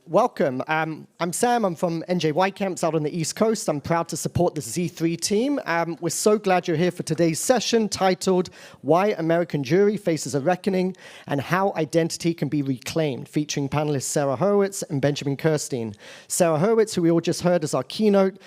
Welcome. I'm Sam. I'm from NJY Camps out on the East Coast. I'm proud to support the Z3 team. We're so glad you're here for today's session titled Why American Jewry Faces a Reckoning and How Identity Can Be Reclaimed, featuring panelists Sarah Horowitz and Benjamin Kirstein. Sarah Horowitz, who we all just heard as our keynote,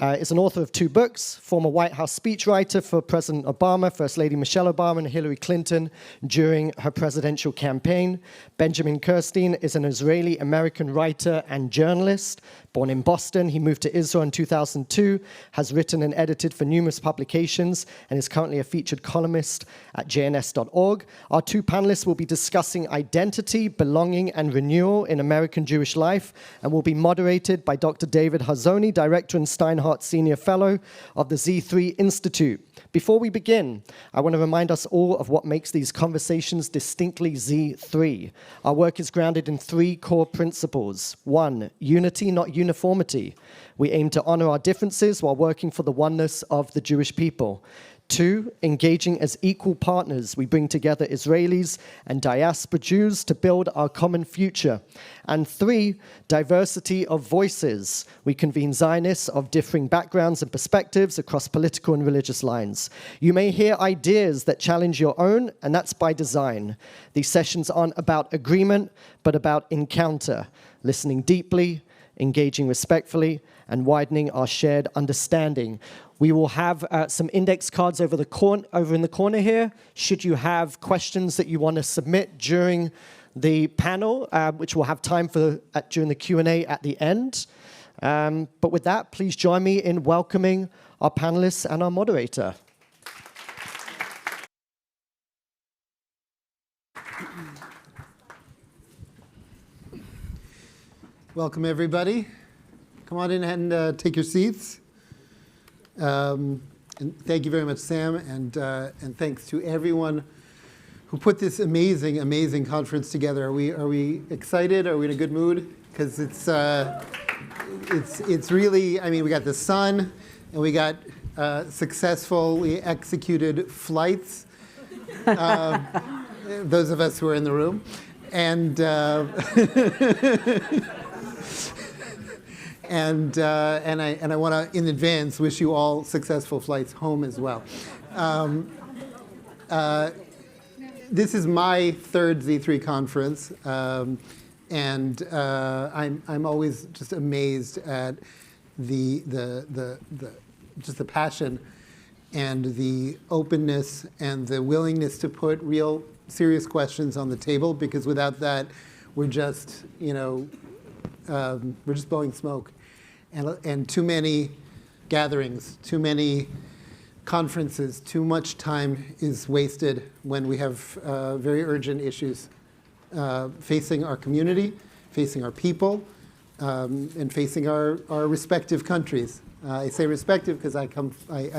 is an author of 2 books, former White House speechwriter for President Obama, First Lady Michelle Obama, and Hillary Clinton during her presidential campaign. Benjamin Kirstein is an Israeli-American writer and journalist. Born in Boston, he moved to Israel in 2002, has written and edited for numerous publications, and is currently a featured columnist at jns.org. Our 2 panelists will be discussing identity, belonging, and renewal in American Jewish life, and will be moderated by Dr. David Hazony, Director and Steinhardt Senior Fellow of the Z3 Institute. Before we begin, I want to remind us all of what makes these conversations distinctly Z3. Our work is grounded in 3 core principles. 1, unity, not uniformity. We aim to honor our differences while working for the oneness of the Jewish people. 2, engaging as equal partners. We bring together Israelis and diaspora Jews to build our common future. And 3, diversity of voices. We convene Zionists of differing backgrounds and perspectives across political and religious lines. You may hear ideas that challenge your own, and that's by design. These sessions aren't about agreement, but about encounter, listening deeply, engaging respectfully, and widening our shared understanding. We will have some index cards over in the corner here. Should you have questions that you want to submit during the panel, which we'll have time for during the Q&A at the end. But with that, please join me in welcoming our panelists and our moderator. Welcome, everybody. Come on in and take your seats. And thank you very much, Sam, and thanks to everyone who put this amazing, amazing conference together. Are we excited? Are we in a good mood? Because it's really, I mean, we got the sun, and we got successfully executed flights. Those of us who are in the room, and. And I want to, in advance, wish you all successful flights home as well. This is my 3rd Z3 conference, and I'm always just amazed at just the passion and the openness and the willingness to put real serious questions on the table. Because without that, we're just we're just blowing smoke. And too many gatherings, too many conferences, too much time is wasted when we have very urgent issues facing our community, facing our people, and facing our respective countries. I say respective because I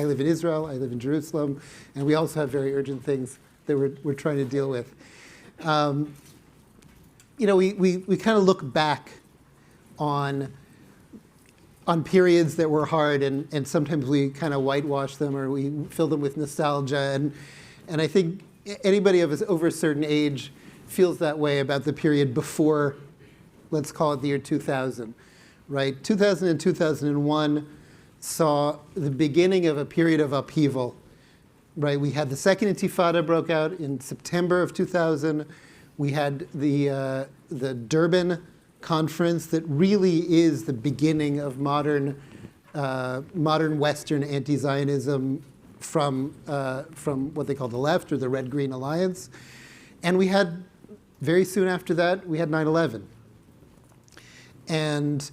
live in Israel, I live in Jerusalem, and we also have very urgent things that we're trying to deal with. We kind of look back on periods that were hard, and sometimes we kind of whitewash them or we fill them with nostalgia. And I think anybody of us over a certain age feels that way about the period before, let's call it the year 2000, right? 2000 and 2001 saw the beginning of a period of upheaval, right? We had the second Intifada broke out in September of 2000. We had the Durban conference that really is the beginning of modern Western anti-Zionism from what they call the left, or the Red-Green Alliance. And we had, very soon after that, we had 9/11. And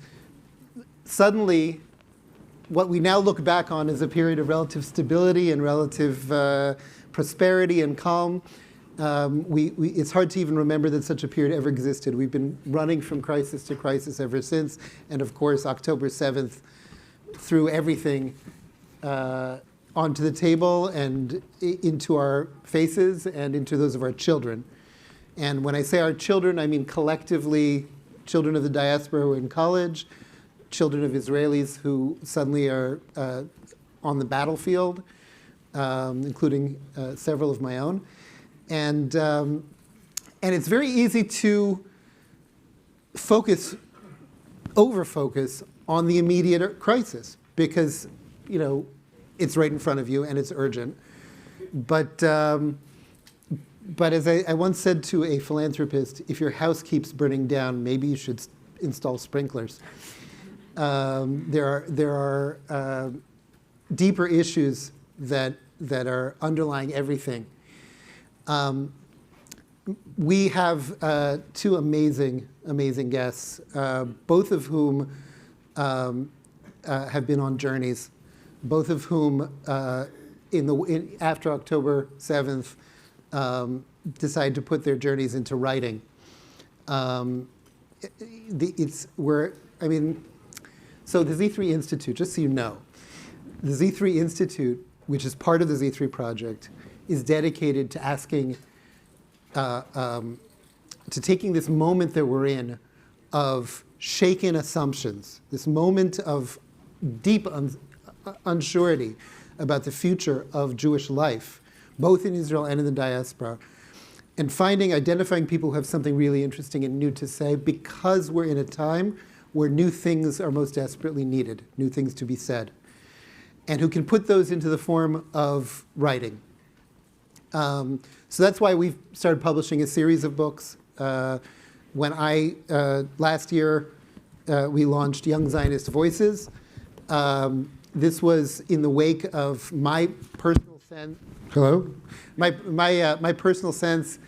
suddenly, what we now look back on is a period of relative stability and relative prosperity and calm. It's hard to even remember that such a period ever existed. We've been running from crisis to crisis ever since. And of course, October 7th threw everything onto the table and into our faces and into those of our children. And when I say our children, I mean collectively children of the diaspora who are in college, children of Israelis who suddenly are on the battlefield, including several of my own. And it's very easy to focus over-focus on the immediate crisis because, it's right in front of you and it's urgent. But as I once said to a philanthropist, if your house keeps burning down, maybe you should install sprinklers. There are deeper issues that are underlying everything. We have two amazing guests, both of whom have been on journeys, both of whom after October 7th decided to put their journeys into writing. So the Z3 Institute, just so you know, the Z3 Institute, which is part of the Z3 project, is dedicated to asking, to taking this moment that we're in of shaken assumptions, this moment of deep unsurety about the future of Jewish life, both in Israel and in the diaspora, and identifying people who have something really interesting and new to say, because we're in a time where new things are most desperately needed, new things to be said, and who can put those into the form of writing. So that's why we've started publishing a series of books. Last year, we launched Young Zionist Voices. This was in the wake of my personal sense. Hello? My personal sense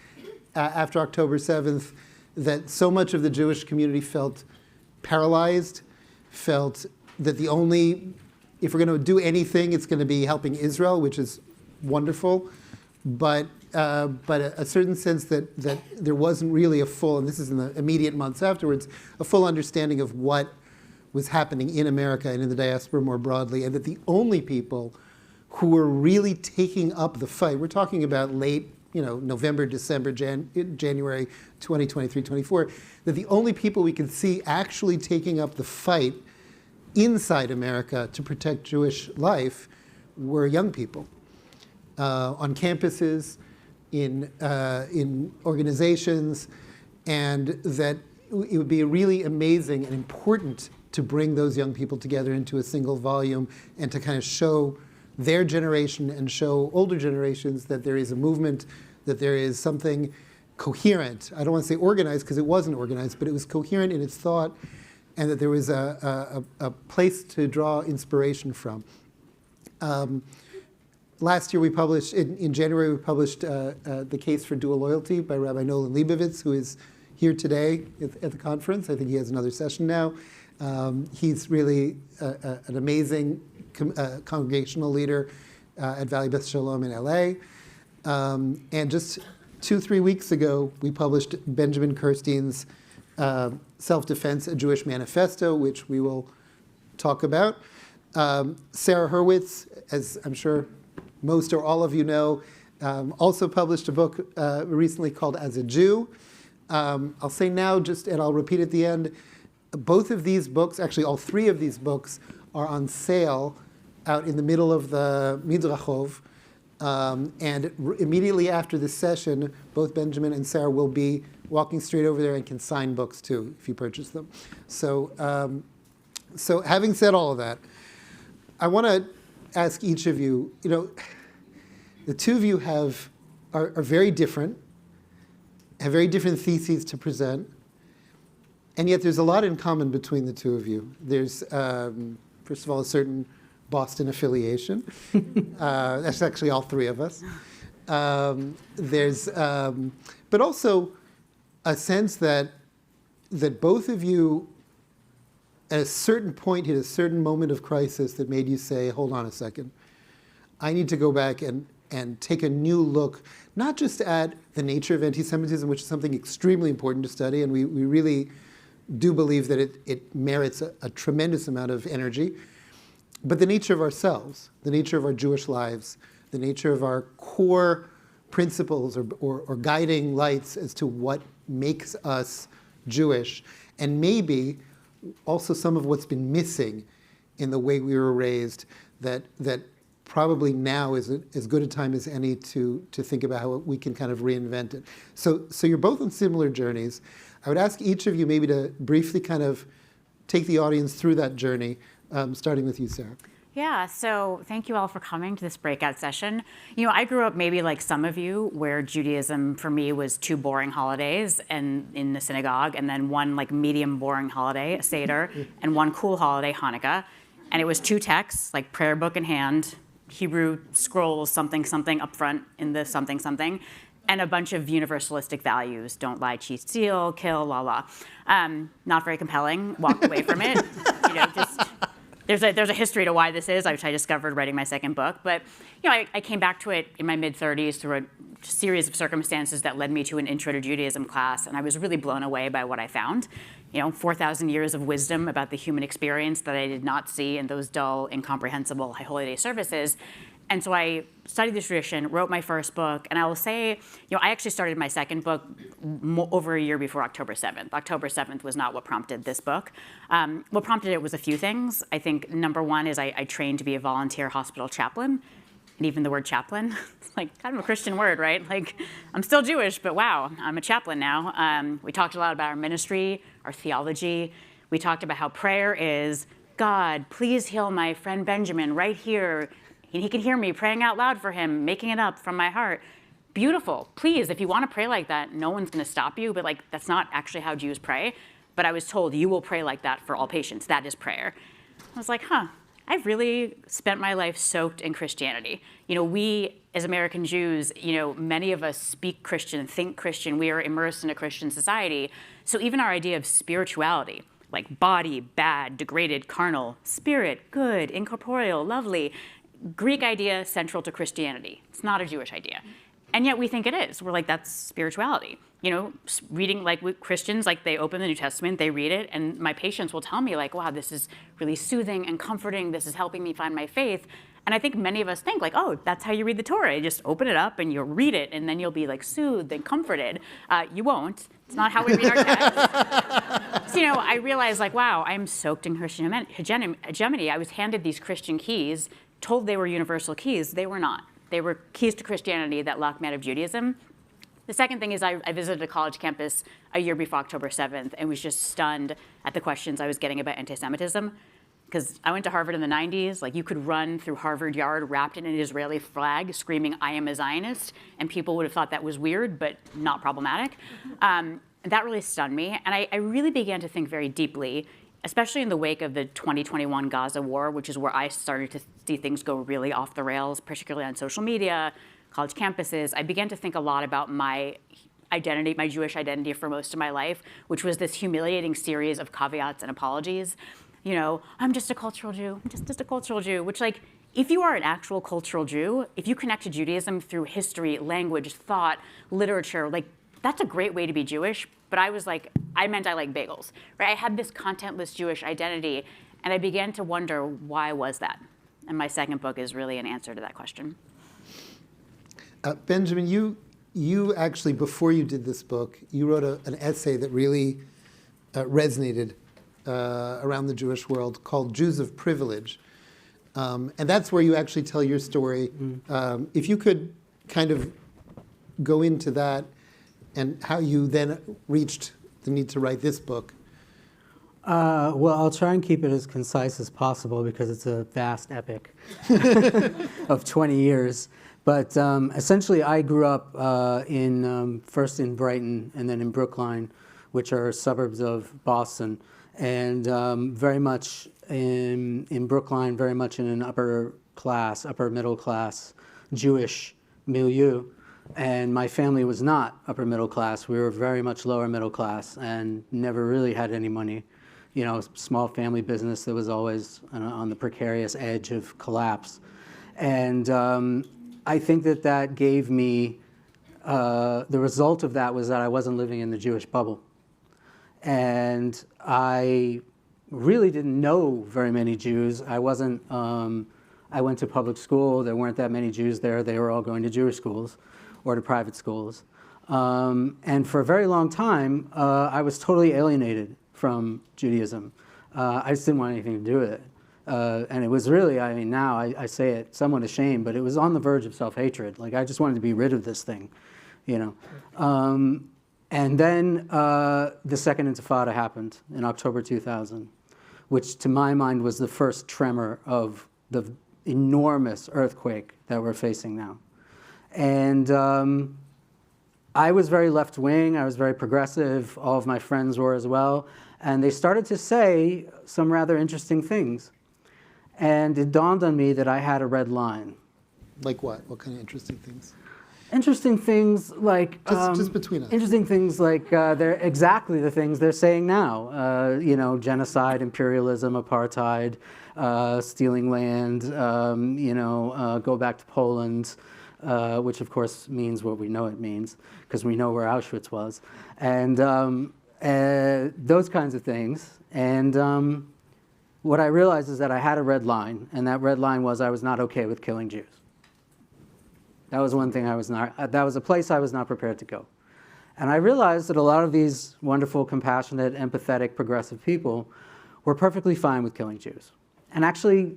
after October 7th that so much of the Jewish community felt paralyzed, felt that if we're going to do anything, it's going to be helping Israel, which is wonderful, but a certain sense that there wasn't really a full, and this is in the immediate months afterwards, a full understanding of what was happening in America and in the diaspora more broadly, and that the only people who were really taking up the fight, we're talking about late, November, December, January 2023, 24, that the only people we could see actually taking up the fight inside America to protect Jewish life were young people on campuses, in organizations, and that it would be really amazing and important to bring those young people together into a single volume and to kind of show their generation and show older generations that there is a movement, that there is something coherent. I don't want to say organized because it wasn't organized, but it was coherent in its thought, and that there was a place to draw inspiration from. Last year we published, in January we published The Case for Dual Loyalty by Rabbi Nolan Leibovitz, who is here today at the conference. I think he has another session now. He's really an amazing congregational leader at Valley Beth Shalom in LA. And just 2-3 weeks ago, we published Benjamin Kirstein's Self-Defense, A Jewish Manifesto, which we will talk about. Sarah Hurwitz, as I'm sure most or all of you know, also published a book recently called As a Jew. I'll say now, and I'll repeat at the end, both of these books, actually all three of these books, are on sale out in the middle of the Midrachov. And immediately after this session, both Benjamin and Sarah will be walking straight over there and can sign books too, if you purchase them. So having said all of that, I want to ask each of you, the two of you are very different, have very different theses to present, and yet there's a lot in common between the two of you. There's, first of all, a certain Boston affiliation. That's actually all three of us. But also a sense that both of you, at a certain point, hit a certain moment of crisis that made you say, hold on a second. I need to go back and take a new look, not just at the nature of anti-Semitism, which is something extremely important to study, and we really do believe that it merits a tremendous amount of energy, but the nature of ourselves, the nature of our Jewish lives, the nature of our core principles or guiding lights as to what makes us Jewish, and maybe also some of what's been missing in the way we were raised, that probably now is as good a time as any to think about how we can kind of reinvent it. So you're both on similar journeys. I would ask each of you maybe to briefly kind of take the audience through that journey, starting with you, Sarah. Yeah, so thank you all for coming to this breakout session. I grew up maybe like some of you, where Judaism for me was 2 boring holidays and in the synagogue, and then 1 like medium boring holiday, a Seder, and 1 cool holiday, Hanukkah. And it was 2 texts, like prayer book in hand, Hebrew scrolls, something, something up front in the something, something, and a bunch of universalistic values. Don't lie, cheat, steal, kill, la la. Not very compelling, walked away from it. There's a history to why this is, which I discovered writing my second book. But I came back to it in my mid-30s through a series of circumstances that led me to an Intro to Judaism class, and I was really blown away by what I found. 4,000 years of wisdom about the human experience that I did not see in those dull, incomprehensible High Holy Day services. And so I studied the tradition, wrote my first book, and I will say, I actually started my second book over a year before October 7th. October 7th was not what prompted this book. What prompted it was a few things. I think number 1 is I trained to be a volunteer hospital chaplain. And even the word chaplain, it's like kind of a Christian word, right? Like, I'm still Jewish, but wow, I'm a chaplain now. We talked a lot about our ministry, our theology. We talked about how prayer is, God, please heal my friend Benjamin right here. He can hear me praying out loud for him, making it up from my heart. Beautiful. Please, if you want to pray like that, no one's going to stop you. But that's not actually how Jews pray. But I was told you will pray like that for all patients. That is prayer. I was like, I've really spent my life soaked in Christianity. We, as American Jews, many of us speak Christian, think Christian. We are immersed in a Christian society. So even our idea of spirituality, like body, bad, degraded, carnal, spirit, good, incorporeal, lovely, Greek idea central to Christianity. It's not a Jewish idea. And yet we think it is. We're like, that's spirituality. Reading, like with Christians, like they open the New Testament, they read it, and my patients will tell me like, wow, this is really soothing and comforting. This is helping me find my faith. And I think many of us think like, oh, that's how you read the Torah. You just open it up and you'll read it, and then you'll be like soothed and comforted. You won't. It's not how we read our text. So, I realized like, wow, I'm soaked in Christian hegemony. I was handed these Christian keys, told they were universal keys. They were not. They were keys to Christianity that locked me out of Judaism. The second thing is I visited a college campus a year before October 7th and was just stunned at the questions I was getting about antisemitism. Because I went to Harvard in the 90s. Like, you could run through Harvard Yard wrapped in an Israeli flag screaming, I am a Zionist. And people would have thought that was weird, but not problematic. That really stunned me. And I really began to think very deeply, especially in the wake of the 2021 Gaza war, which is where I started to see things go really off the rails, particularly on social media, college campuses. I began to think a lot about my identity, my Jewish identity for most of my life, which was this humiliating series of caveats and apologies. I'm just a cultural Jew, I'm just a cultural Jew, which like, if you are an actual cultural Jew, if you connect to Judaism through history, language, thought, literature, like that's a great way to be Jewish. But I was like, I meant I like bagels, right? I had this contentless Jewish identity, and I began to wonder, why was that? And my second book is really an answer to that question. Benjamin, you actually, before you did this book, you wrote an essay that really resonated around the Jewish world called Jews of Privilege. And that's where you actually tell your story. If you could kind of go into that and how you then reached the need to write this book. Well, I'll try and keep it as concise as possible because it's a vast epic of 20 years. But essentially, I grew up first in Brighton and then in Brookline, which are suburbs of Boston. And very much in Brookline, very much in an upper middle class Jewish milieu. And my family was not upper middle class. We were very much lower middle class and never really had any money. Small family business that was always on the precarious edge of collapse. And I think that gave me, the result of that was that I wasn't living in the Jewish bubble. And I really didn't know very many Jews. I went to public school. There weren't that many Jews there. They were all going to Jewish schools or to private schools. And for a very long time, I was totally alienated from Judaism. I just didn't want anything to do with it. And it was really, now I say it somewhat ashamed, but it was on the verge of self-hatred. Like, I just wanted to be rid of this thing, And then the Second Intifada happened in October 2000. which to my mind was the first tremor of the enormous earthquake that we're facing now. And I was very left-wing, I was very progressive, all of my friends were as well, and they started to say some rather interesting things. And it dawned on me that I had a red line. Like what? What kind of interesting things? Interesting things like just between us. Interesting things like they're exactly the things they're saying now. You know, genocide, imperialism, apartheid, stealing land. You know, go back to Poland, which of course means what we know it means because we know where Auschwitz was, and those kinds of things. And what I realized is that I had a red line, and that red line was I was not okay with killing Jews. That was one thing I was not, that was a place I was not prepared to go. And I realized that a lot of these wonderful, compassionate, empathetic, progressive people were perfectly fine with killing Jews and actually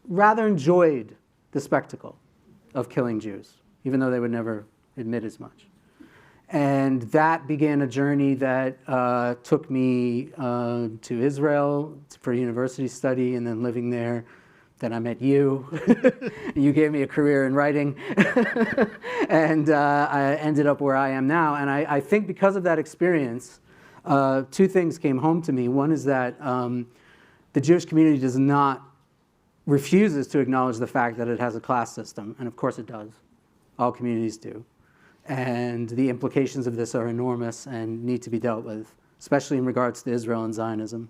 rather enjoyed the spectacle of killing Jews, even though they would never admit as much. And that began a journey that took me to Israel for university study and then living there. Then I met you. You gave me a career in writing. And I ended up where I am now. And I think because of that experience, two things came home to me. One is that the Jewish community refuses to acknowledge the fact that it has a class system. And of course it does. All communities do. And the implications of this are enormous and need to be dealt with, especially in regards to Israel and Zionism.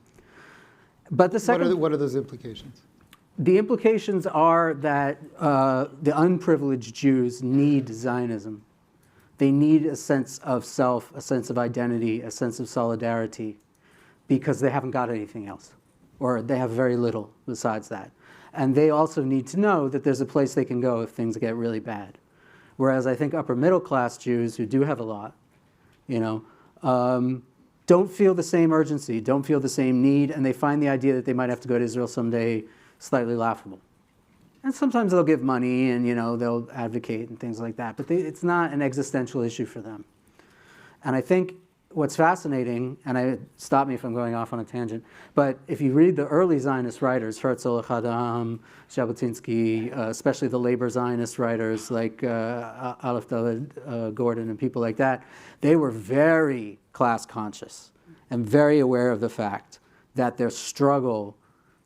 But the second... What are those implications? The implications are that the unprivileged Jews need Zionism. They need a sense of self, a sense of identity, a sense of solidarity, because they haven't got anything else, or they have very little besides that. And they also need to know that there's a place they can go if things get really bad. Whereas I think upper middle class Jews, who do have a lot, you know, don't feel the same urgency, don't feel the same need, and they find the idea that they might have to go to Israel someday slightly laughable. And sometimes they'll give money and, you know, they'll advocate and things like that, but it's not an existential issue for them. And I think what's fascinating, and stop me if I'm going off on a tangent, but if you read the early Zionist writers, Herzl, Adam, Jabotinsky, especially the labor Zionist writers like Aleph David Gordon and people like that, they were very class conscious and very aware of the fact that their struggle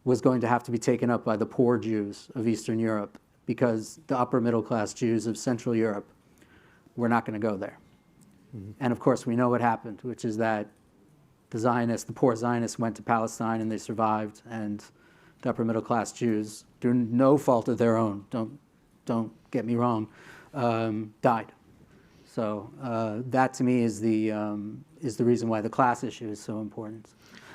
was going to have to be taken up by the poor Jews of Eastern Europe because the upper middle class Jews of Central Europe were not going to go there. Mm-hmm. And of course we know what happened, which is that the poor Zionists went to Palestine and they survived, and the upper middle class Jews, through no fault of their own, don't get me wrong, died. So that to me is the reason why the class issue is so important.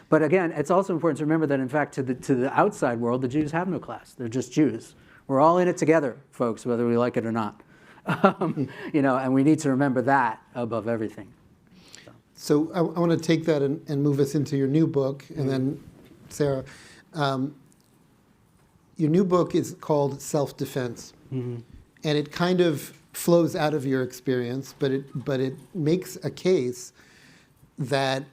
But again, it's also important to remember that, in fact, to the outside world, the Jews have no class. They're just Jews. We're all in it together, folks, whether we like it or not. You know, and we need to remember that above everything. So I want to take that and move us into your new book, and then Sarah, your new book is called Self-Defense, and it kind of flows out of your experience, but it makes a case that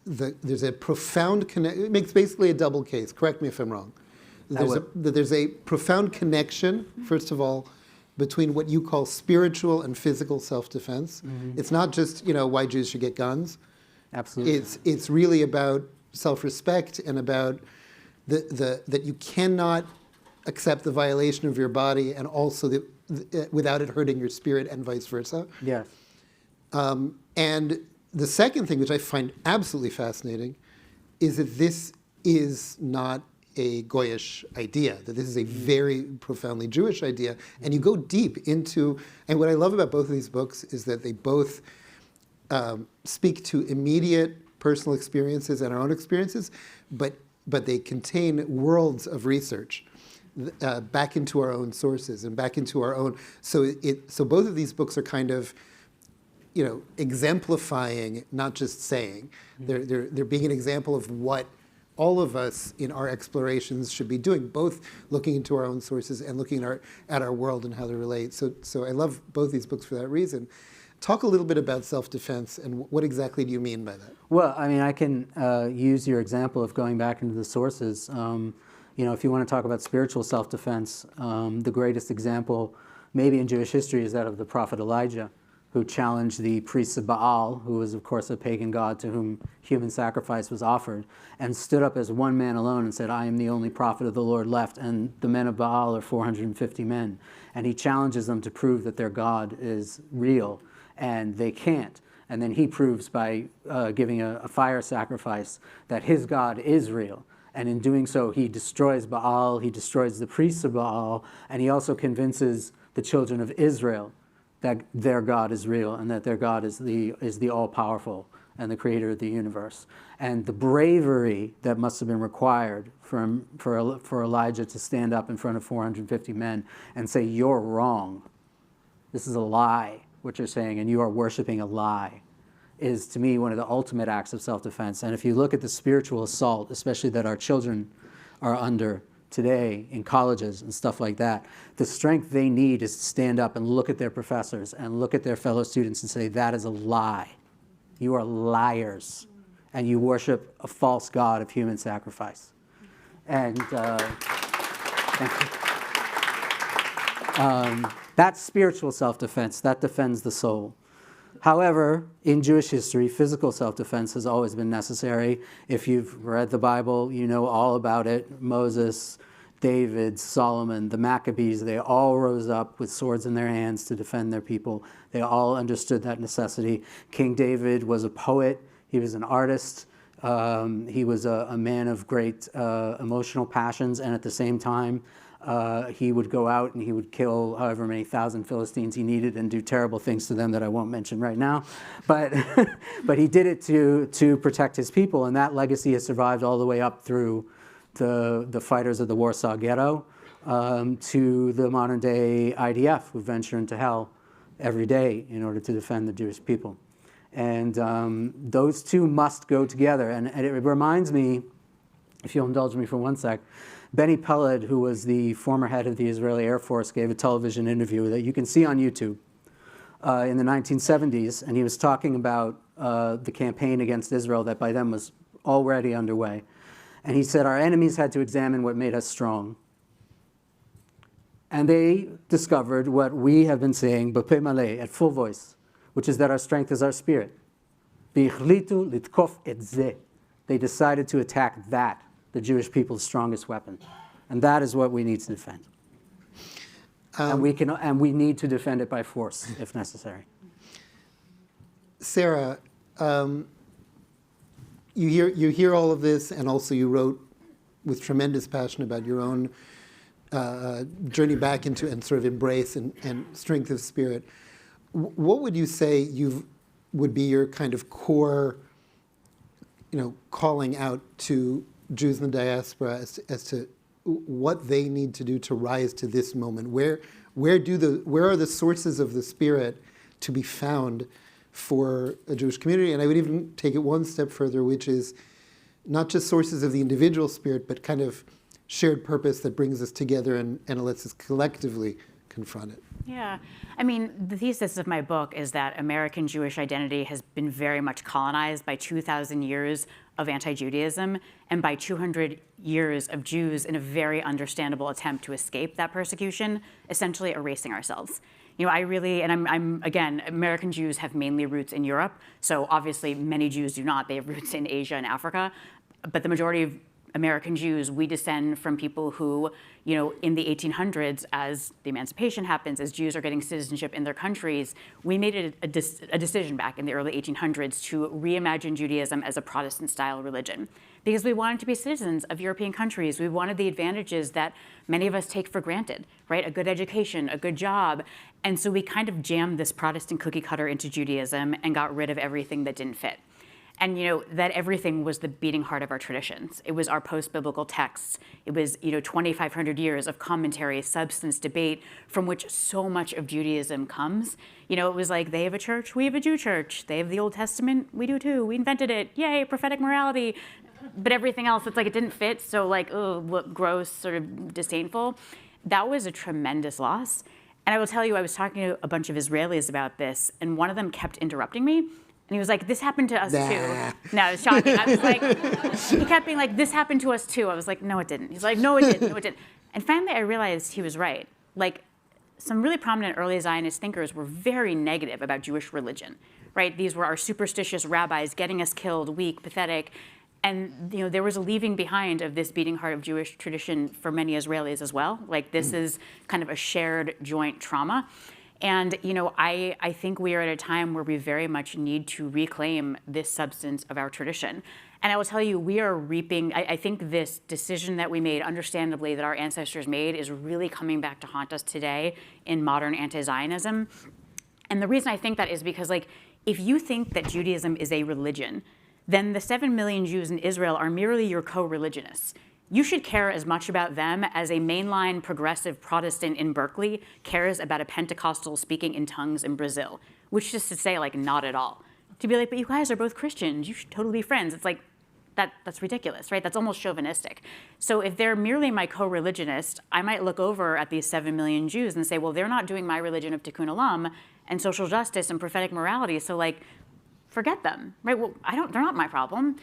there's a profound connection. It makes basically a double case. Correct me if I'm wrong. There's a profound connection, first of all, between what you call spiritual and physical self-defense. Mm-hmm. It's not just, you know, why Jews should get guns. Absolutely. It's really about self-respect and about that you cannot accept the violation of your body and also without it hurting your spirit and vice versa. Yes. And the second thing, which I find absolutely fascinating, is that this is not a Goyish idea, that this is a very profoundly Jewish idea. And you go deep into, and what I love about both of these books is that they both speak to immediate personal experiences and our own experiences, but they contain worlds of research back into our own sources and back into our own. So both of these books are kind of, you know, exemplifying, not just saying. They're being an example of what all of us in our explorations should be doing, both looking into our own sources and looking at our world and how they relate. So I love both these books for that reason. Talk a little bit about self-defense and what exactly do you mean by that? Well, I mean, I can use your example of going back into the sources. If you want to talk about spiritual self-defense, the greatest example maybe in Jewish history is that of the prophet Elijah, who challenged the priests of Baal, who was, of course, a pagan god to whom human sacrifice was offered, and stood up as one man alone and said, I am the only prophet of the Lord left, and the men of Baal are 450 men. And he challenges them to prove that their God is real, and they can't. And then he proves by giving a fire sacrifice that his God is real. And in doing so, he destroys Baal, he destroys the priests of Baal, and he also convinces the children of Israel that their God is real and that their God is the all-powerful and the creator of the universe. And the bravery that must have been required for Elijah to stand up in front of 450 men and say, you're wrong. This is a lie, what you're saying, and you are worshiping a lie, is to me one of the ultimate acts of self-defense. And if you look at the spiritual assault, especially that our children are under today in colleges and stuff like that, the strength they need is to stand up and look at their professors and look at their fellow students and say, that is a lie. You are liars, and you worship a false god of human sacrifice. And that's spiritual self-defense. That defends the soul. However, in Jewish history, physical self-defense has always been necessary. If you've read the Bible, you know all about it. Moses, David, Solomon, the Maccabees, they all rose up with swords in their hands to defend their people. They all understood that necessity. King David was a poet. He was an artist. He was a man of great emotional passions, and at the same time, he would go out and he would kill however many thousand Philistines he needed and do terrible things to them that I won't mention right now. But, but he did it to protect his people, and that legacy has survived all the way up through the fighters of the Warsaw Ghetto to the modern-day IDF, who venture into hell every day in order to defend the Jewish people. And those two must go together. And it reminds me, if you'll indulge me for one sec, Benny Peled, who was the former head of the Israeli Air Force, gave a television interview that you can see on YouTube in the 1970s, and he was talking about the campaign against Israel that by then was already underway. And he said, our enemies had to examine what made us strong. And they discovered what we have been saying, b'peh maleh, at full voice, which is that our strength is our spirit. V'yichlitu litkof et zeh. They decided to attack that, the Jewish people's strongest weapon. And that is what we need to defend. And we need to defend it by force, if necessary. Sarah, you hear all of this, and also you wrote with tremendous passion about your own journey back into and sort of embrace and strength of spirit. What would you say would be your kind of core, calling out to Jews in the diaspora as to what they need to do to rise to this moment? Where are the sources of the spirit to be found for a Jewish community? And I would even take it one step further, which is not just sources of the individual spirit, but kind of shared purpose that brings us together and lets us collectively confront it. Yeah. I mean, the thesis of my book is that American Jewish identity has been very much colonized by 2,000 years of anti-Judaism and by 200 years of Jews in a very understandable attempt to escape that persecution, essentially erasing ourselves. I'm again, American Jews have mainly roots in Europe, so obviously many Jews do not. They have roots in Asia and Africa, but the majority of American Jews, we descend from people who, in the 1800s, as the emancipation happens, as Jews are getting citizenship in their countries, we made a decision back in the early 1800s to reimagine Judaism as a Protestant-style religion. Because we wanted to be citizens of European countries. We wanted the advantages that many of us take for granted, right? A good education, a good job. And so we kind of jammed this Protestant cookie cutter into Judaism and got rid of everything that didn't fit. And that everything was the beating heart of our traditions. It was our post-biblical texts. It was 2,500 years of commentary, substance, debate, from which so much of Judaism comes. It was like, they have a church, we have a Jew church. They have the Old Testament, we do too. We invented it, yay, prophetic morality. But everything else, it's like it didn't fit, so like, oh, what gross, sort of disdainful. That was a tremendous loss. And I will tell you, I was talking to a bunch of Israelis about this, and one of them kept interrupting me. And he was like, this happened to us too. No, it was shocking. I was like, he kept being like, this happened to us too. I was like, no, it didn't. He's like, no, it didn't, no, it didn't. And finally, I realized he was right. Like, some really prominent early Zionist thinkers were very negative about Jewish religion, right? These were our superstitious rabbis getting us killed, weak, pathetic. And there was a leaving behind of this beating heart of Jewish tradition for many Israelis as well. Like, this is kind of a shared joint trauma. And I think we are at a time where we very much need to reclaim this substance of our tradition. And I will tell you, we are reaping, I think this decision that we made, understandably, that our ancestors made, is really coming back to haunt us today in modern anti-Zionism. And the reason I think that is because, like, if you think that Judaism is a religion, then the 7 million Jews in Israel are merely your co-religionists. You should care as much about them as a mainline progressive Protestant in Berkeley cares about a Pentecostal speaking in tongues in Brazil, which is to say, like, not at all. To be like, but you guys are both Christians, you should totally be friends. It's like, that's ridiculous, right? That's almost chauvinistic. So if they're merely my co-religionist, I might look over at these 7 million Jews and say, well, they're not doing my religion of tikkun olam and social justice and prophetic morality, so, like, forget them, right? Well, they're not my problem.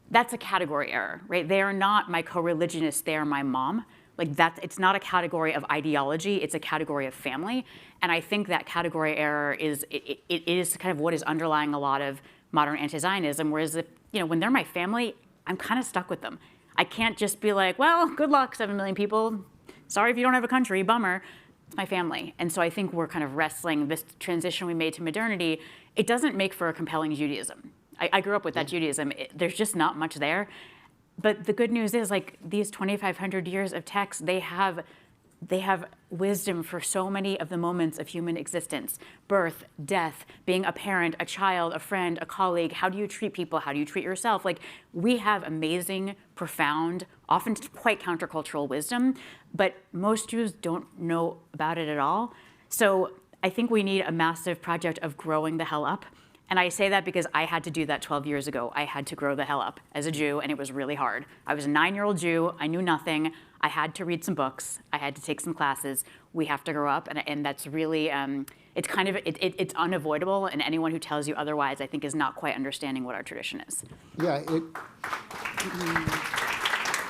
That's a category error, right? They are not my co-religionists, they are my mom. Like, it's not a category of ideology, it's a category of family. And I think that category error is kind of what is underlying a lot of modern anti-Zionism, whereas when they're my family, I'm kind of stuck with them. I can't just be like, well, good luck, 7 million people. Sorry if you don't have a country, bummer. It's my family. And so I think we're kind of wrestling this transition we made to modernity. It doesn't make for a compelling Judaism. I grew up with that Judaism. There's just not much there. But the good news is, like, these 2,500 years of text, they have wisdom for so many of the moments of human existence. Birth, death, being a parent, a child, a friend, a colleague. How do you treat people? How do you treat yourself? Like, we have amazing, profound, often quite countercultural wisdom, but most Jews don't know about it at all. So I think we need a massive project of growing the hell up. And I say that because I had to do that 12 years ago. I had to grow the hell up as a Jew, and it was really hard. I was a 9-year-old Jew. I knew nothing. I had to read some books. I had to take some classes. We have to grow up, and that's really, it's unavoidable, and anyone who tells you otherwise, I think, is not quite understanding what our tradition is. Yeah.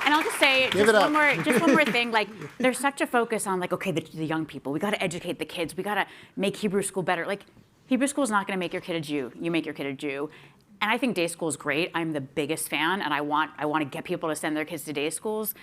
And I'll just say, just one more thing. Like, there's such a focus on, like, okay, the young people. We got to educate the kids. We got to make Hebrew school better. Like, Hebrew school is not going to make your kid a Jew. You make your kid a Jew. And I think day school is great. I'm the biggest fan, and I want to get people to send their kids to day schools.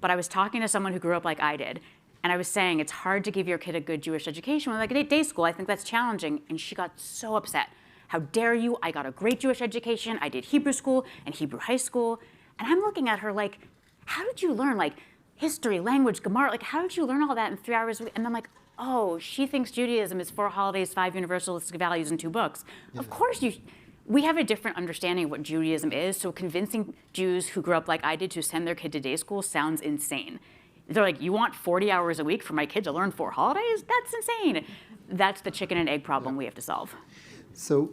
But I was talking to someone who grew up like I did, and I was saying it's hard to give your kid a good Jewish education when, like, day school. I think that's challenging. And she got so upset. How dare you? I got a great Jewish education. I did Hebrew school and Hebrew high school. And I'm looking at her like, how did you learn, like, history, language, Gemara? Like, how did you learn all that in 3 hours a week? And I'm like, oh, she thinks Judaism is 4 holidays, 5 universalistic values, and 2 books. Yeah. Of course we have a different understanding of what Judaism is, so convincing Jews who grew up like I did to send their kid to day school sounds insane. They're like, you want 40 hours a week for my kid to learn 4 holidays? That's insane. That's the chicken and egg problem we have to solve. So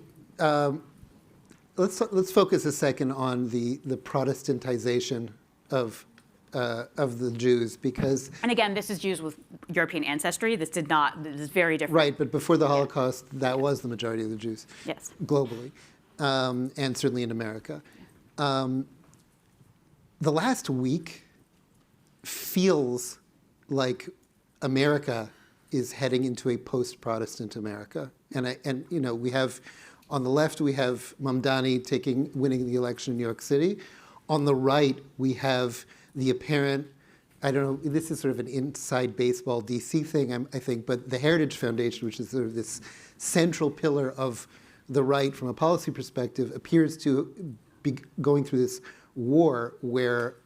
let's focus a second on the Protestantization of the Jews, because... And again, this is Jews with European ancestry. This is very different. Right, but before the Holocaust, that was the majority of the Jews. Yes. Globally, and certainly in America. The last week feels like America is heading into a post-Protestant America. And we have, on the left, we have Mamdani winning the election in New York City. On the right, we have the apparent, I don't know, this is sort of an inside baseball DC thing, I think, but the Heritage Foundation, which is sort of this central pillar of the right from a policy perspective, appears to be going through this war where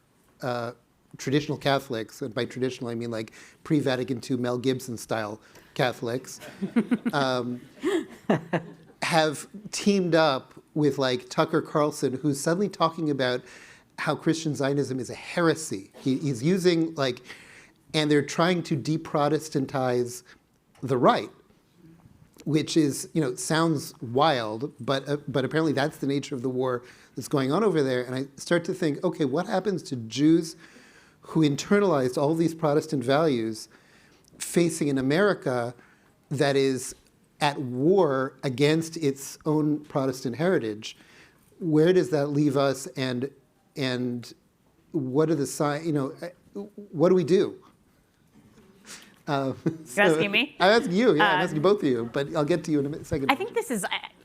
traditional Catholics, and by traditional I mean like pre-Vatican II Mel Gibson style Catholics, have teamed up with, like, Tucker Carlson, who's suddenly talking about how Christian Zionism is a heresy. He's using, like, and they're trying to de-Protestantize the right, which is, sounds wild, but apparently that's the nature of the war that's going on over there. And I start to think, okay, what happens to Jews who internalized all these Protestant values facing in America that is at war against its own Protestant heritage, where does that leave us, and what are the signs? What do we do? You're asking me? I'm asking you. Yeah, I'm asking both of you, but I'll get to you in a second. I think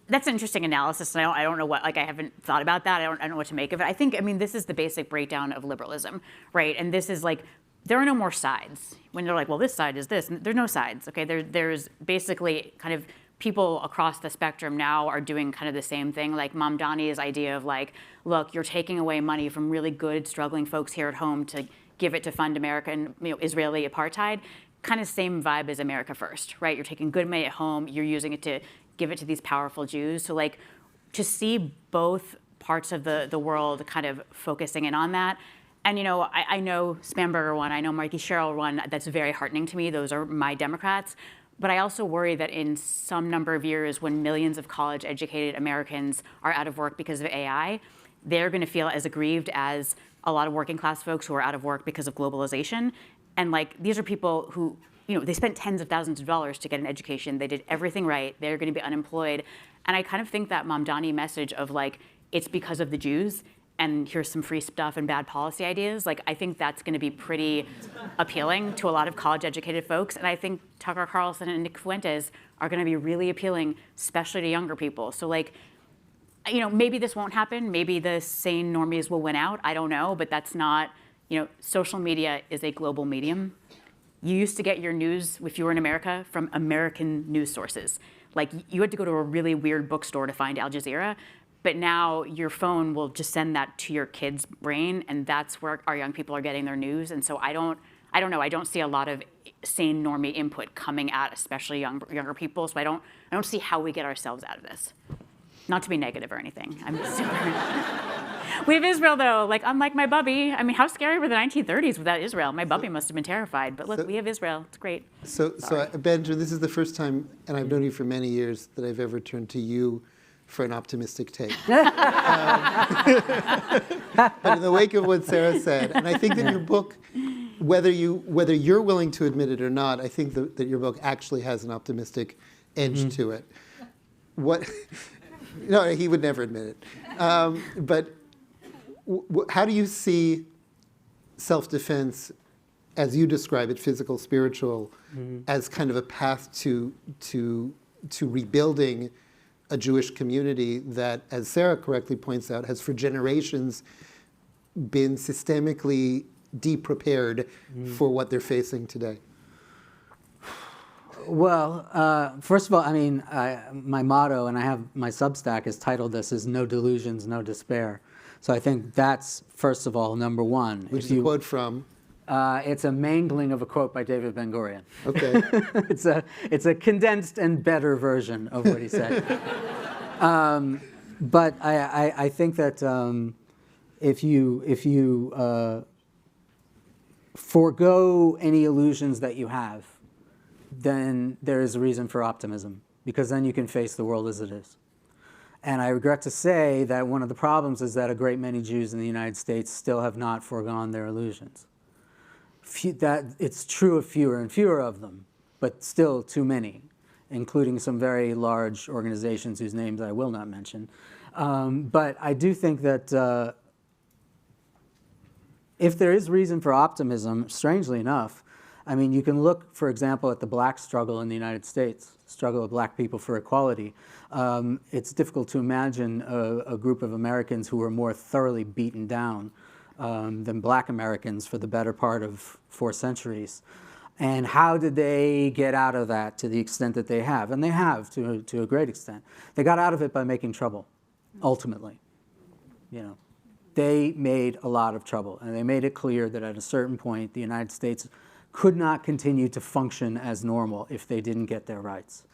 that's an interesting analysis, and I don't know what, I haven't thought about that. I don't know what to make of it. This is the basic breakdown of liberalism, right? And this is there are no more sides. When they're like, well, this side is this, and there's no sides, okay? There's basically kind of people across the spectrum now are doing kind of the same thing. Like Mamdani's idea of look, you're taking away money from really good, struggling folks here at home to give it to fund American, Israeli apartheid. Kind of same vibe as America First, right? You're taking good money at home, you're using it to give it to these powerful Jews. So to see both parts of the world kind of focusing in on that. And I know Spanberger won, I know Marky Sherrill won, that's very heartening to me. Those are my Democrats. But I also worry that in some number of years, when millions of college-educated Americans are out of work because of AI, they're going to feel as aggrieved as a lot of working-class folks who are out of work because of globalization. And these are people who, they spent tens of thousands of dollars to get an education. They did everything right. They're going to be unemployed. And I kind of think that Mamdani message of it's because of the Jews, and here's some free stuff and bad policy ideas, I think that's going to be pretty appealing to a lot of college-educated folks. And I think Tucker Carlson and Nick Fuentes are going to be really appealing, especially to younger people. So maybe this won't happen. Maybe the sane normies will win out. I don't know, but that's not, social media is a global medium. You used to get your news, if you were in America, from American news sources. You had to go to a really weird bookstore to find Al Jazeera. But now your phone will just send that to your kid's brain, and that's where our young people are getting their news. And so I don't know. I don't see a lot of sane normie input coming at especially younger people. So I don't see how we get ourselves out of this. Not to be negative or anything. I'm super. We have Israel though. Unlike my bubby. How scary were the 1930s without Israel? My bubby must have been terrified. But look, we have Israel. It's great. So Benjamin, this is the first time, and I've known you for many years, that I've ever turned to you for an optimistic take. But in the wake of what Sarah said, and I think that your book, whether you're willing to admit it or not, I think that your book actually has an optimistic edge to it. No, he would never admit it. But how do you see self-defense, as you describe it, physical, spiritual, as kind of a path to rebuilding a Jewish community that, as Sarah correctly points out, has for generations been systemically de-prepared for what they're facing today? Well, first of all, my motto, and I have my Substack is titled this, is "No Delusions, No Despair." So I think that's, first of all, number one. Which is a quote from? It's a mangling of a quote by David Ben-Gurion. Okay. It's a condensed and better version of what he said. But I think that if you forego any illusions that you have, then there is a reason for optimism, because then you can face the world as it is. And I regret to say that one of the problems is that a great many Jews in the United States still have not foregone their illusions. That it's true of fewer and fewer of them, but still too many, including some very large organizations whose names I will not mention. But I do think that if there is reason for optimism, strangely enough, you can look, for example, at the black struggle in the United States, struggle of black people for equality. It's difficult to imagine a group of Americans who were more thoroughly beaten down than black Americans for the better part of 4 centuries. And how did they get out of that to the extent that they have? And they have to a great extent. They got out of it by making trouble, ultimately. They made a lot of trouble, and they made it clear that at a certain point the United States could not continue to function as normal if they didn't get their rights.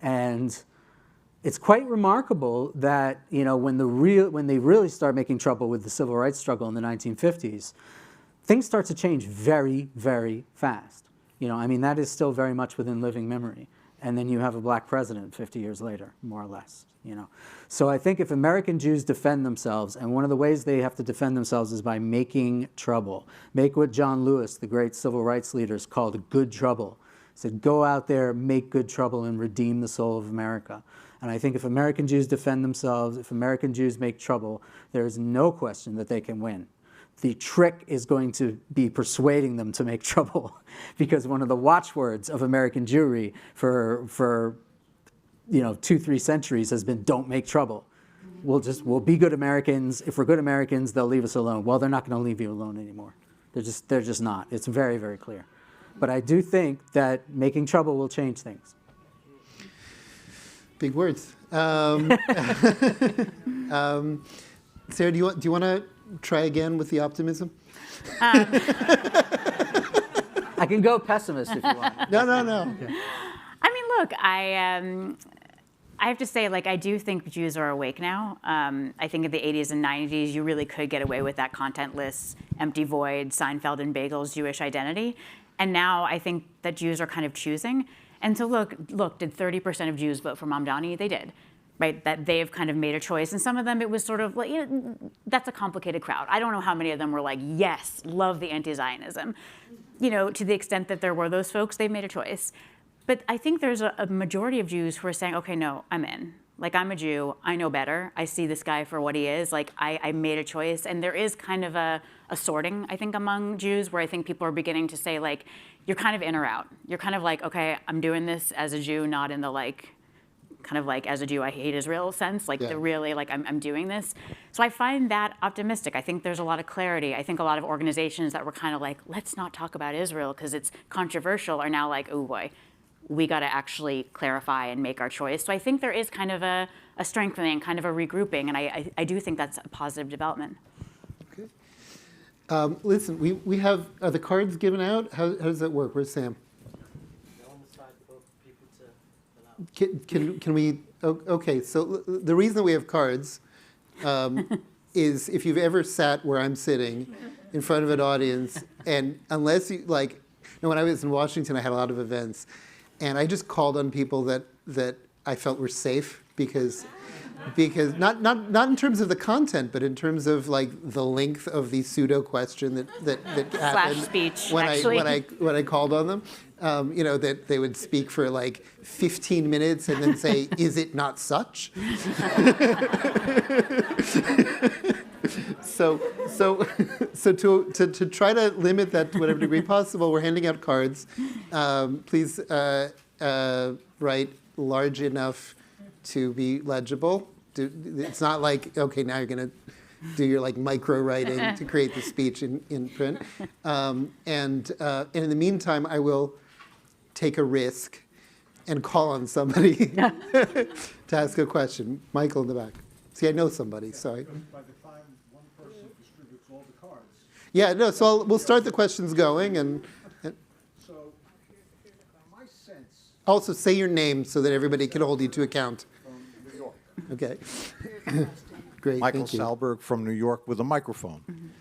And it's quite remarkable that when they really start making trouble with the civil rights struggle in the 1950s, things start to change very, very fast. That is still very much within living memory. And then you have a black president 50 years later, more or less. So I think if American Jews defend themselves, and one of the ways they have to defend themselves is by making trouble, make what John Lewis, the great civil rights leaders, called good trouble. said, go out there, make good trouble, and redeem the soul of America. And I think if American Jews defend themselves, if American Jews make trouble, there is no question that they can win. The trick is going to be persuading them to make trouble, because one of the watchwords of American Jewry for 2-3 centuries has been, don't make trouble. We'll be good Americans. If we're good Americans, they'll leave us alone. Well, they're not going to leave you alone anymore. They're just not. It's very, very clear. But I do think that making trouble will change things. Big words. Sarah, do you want to try again with the optimism? I can go pessimist if you want. No. Okay. I mean, look, I have to say, I do think Jews are awake now. I think in the 80s and 90s, you really could get away with that contentless, empty void, Seinfeld and Bagel's Jewish identity. And now I think that Jews are kind of choosing. And so look, did 30% of Jews vote for Mamdani? They did, right? That they've kind of made a choice. And some of them, it was sort of like, that's a complicated crowd. I don't know how many of them were like, yes, love the anti-Zionism. To the extent that there were those folks, they made a choice. But I think there's a majority of Jews who are saying, okay, no, I'm in. I'm a Jew. I know better. I see this guy for what he is. I made a choice. And there is kind of a sorting, I think, among Jews, where I think people are beginning to say, you're kind of in or out. You're kind of okay, I'm doing this as a Jew, not in the as a Jew, I hate Israel sense. I'm doing this. So I find that optimistic. I think there's a lot of clarity. I think a lot of organizations that were kind of let's not talk about Israel because it's controversial are now oh boy, we got to actually clarify and make our choice. So I think there is kind of a strengthening, kind of a regrouping, and I do think that's a positive development. Okay. Listen, we have, are the cards given out? How does that work? Where's Sam? Can we, okay, so the reason that we have cards is if you've ever sat where I'm sitting in front of an audience, and unless you, when I was in Washington, I had a lot of events, and I just called on people that I felt were safe because not in terms of the content, but in terms of the length of the pseudo question that happened speech, when actually. when I called on them. That they would speak for 15 minutes and then say, "Is it not such?" So to try to limit that to whatever degree possible, we're handing out cards. Please write large enough to be legible. It's not okay, now you're going to do your micro writing to create the speech in print. And in the meantime, I will take a risk and call on somebody to ask a question. Michael in the back. See, I know somebody, sorry. By the time one person distributes all the cards. Yeah, no, so we'll start the questions going. And So, my sense also say your name so that everybody can hold you to account. from New York. Okay. Great, Michael thank you. Salberg from New York with a microphone.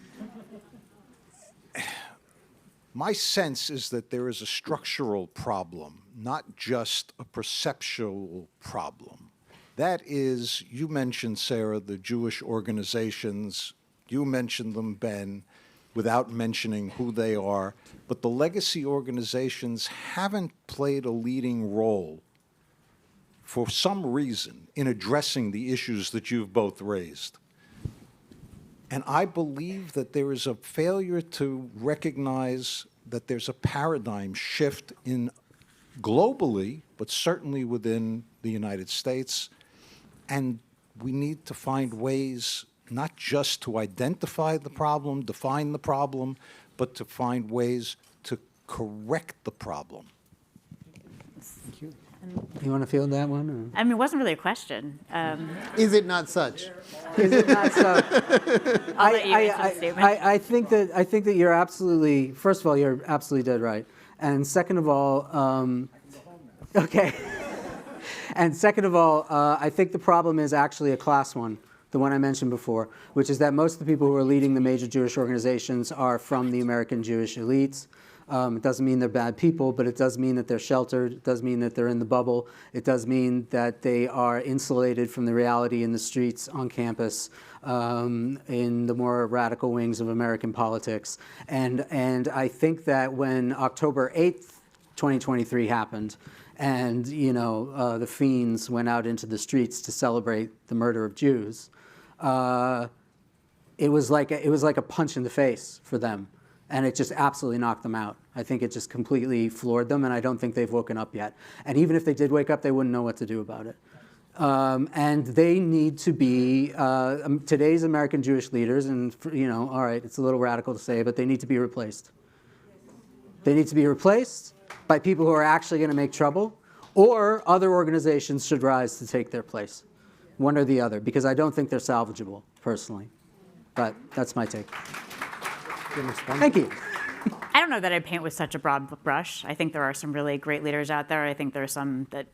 My sense is that there is a structural problem, not just a perceptual problem. That is, you mentioned, Sarah, the Jewish organizations. You mentioned them, Ben, without mentioning who they are. But the legacy organizations haven't played a leading role for some reason in addressing the issues that you've both raised. And I believe that there is a failure to recognize that there's a paradigm shift in globally, but certainly within the United States. And we need to find ways not just to identify the problem, define the problem, but to find ways to correct the problem. Thank you. You want to field that one? I mean, it wasn't really a question. Is it not such? Is it not so? I'll let you answer the statement. I think that you're absolutely, first of all, you're absolutely dead right. And second of all, okay. And second of all, I think the problem is actually a class one, the one I mentioned before, which is that most of the people who are leading the major Jewish organizations are from the American Jewish elites. It doesn't mean they're bad people, but it does mean that they're sheltered. It does mean that they're in the bubble. It does mean that they are insulated from the reality in the streets, on campus, in the more radical wings of American politics. And I think that when October 8th 2023 happened, and the fiends went out into the streets to celebrate the murder of Jews, it was like a punch in the face for them, and it just absolutely knocked them out. I think it just completely floored them, and I don't think they've woken up yet. And even if they did wake up, they wouldn't know what to do about it. And they need to be today's American Jewish leaders, and all right, it's a little radical to say, but they need to be replaced. They need to be replaced by people who are actually going to make trouble, or other organizations should rise to take their place, one or the other, because I don't think they're salvageable, personally. But that's my take. Thank you. I don't know that I'd paint with such a broad brush. I think there are some really great leaders out there. I think there are some that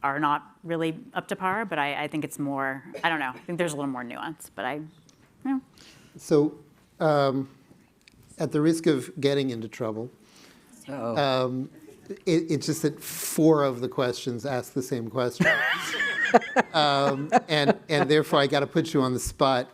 are not really up to par, but I think it's more, I don't know. I think there's a little more nuance, but So, at the risk of getting into trouble, it's just that 4 of the questions ask the same question. And therefore, I got to put you on the spot.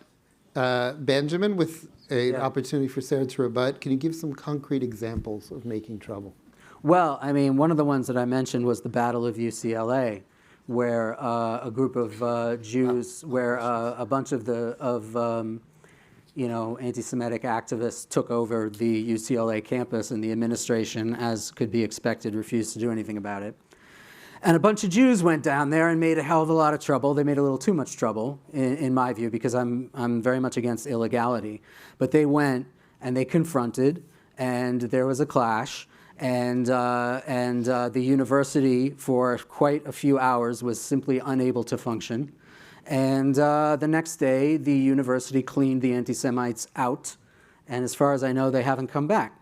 Benjamin, with an opportunity for Sarah to rebut, can you give some concrete examples of making trouble? Well, I mean, one of the ones that I mentioned was the Battle of UCLA, where a group of Jews, where a bunch of anti-Semitic activists took over the UCLA campus, and the administration, as could be expected, refused to do anything about it. And a bunch of Jews went down there and made a hell of a lot of trouble. They made a little too much trouble, in my view, because I'm very much against illegality. But they went and they confronted, and there was a clash. And the university, for quite a few hours, was simply unable to function. And the next day, the university cleaned the anti-Semites out. And as far as I know, they haven't come back.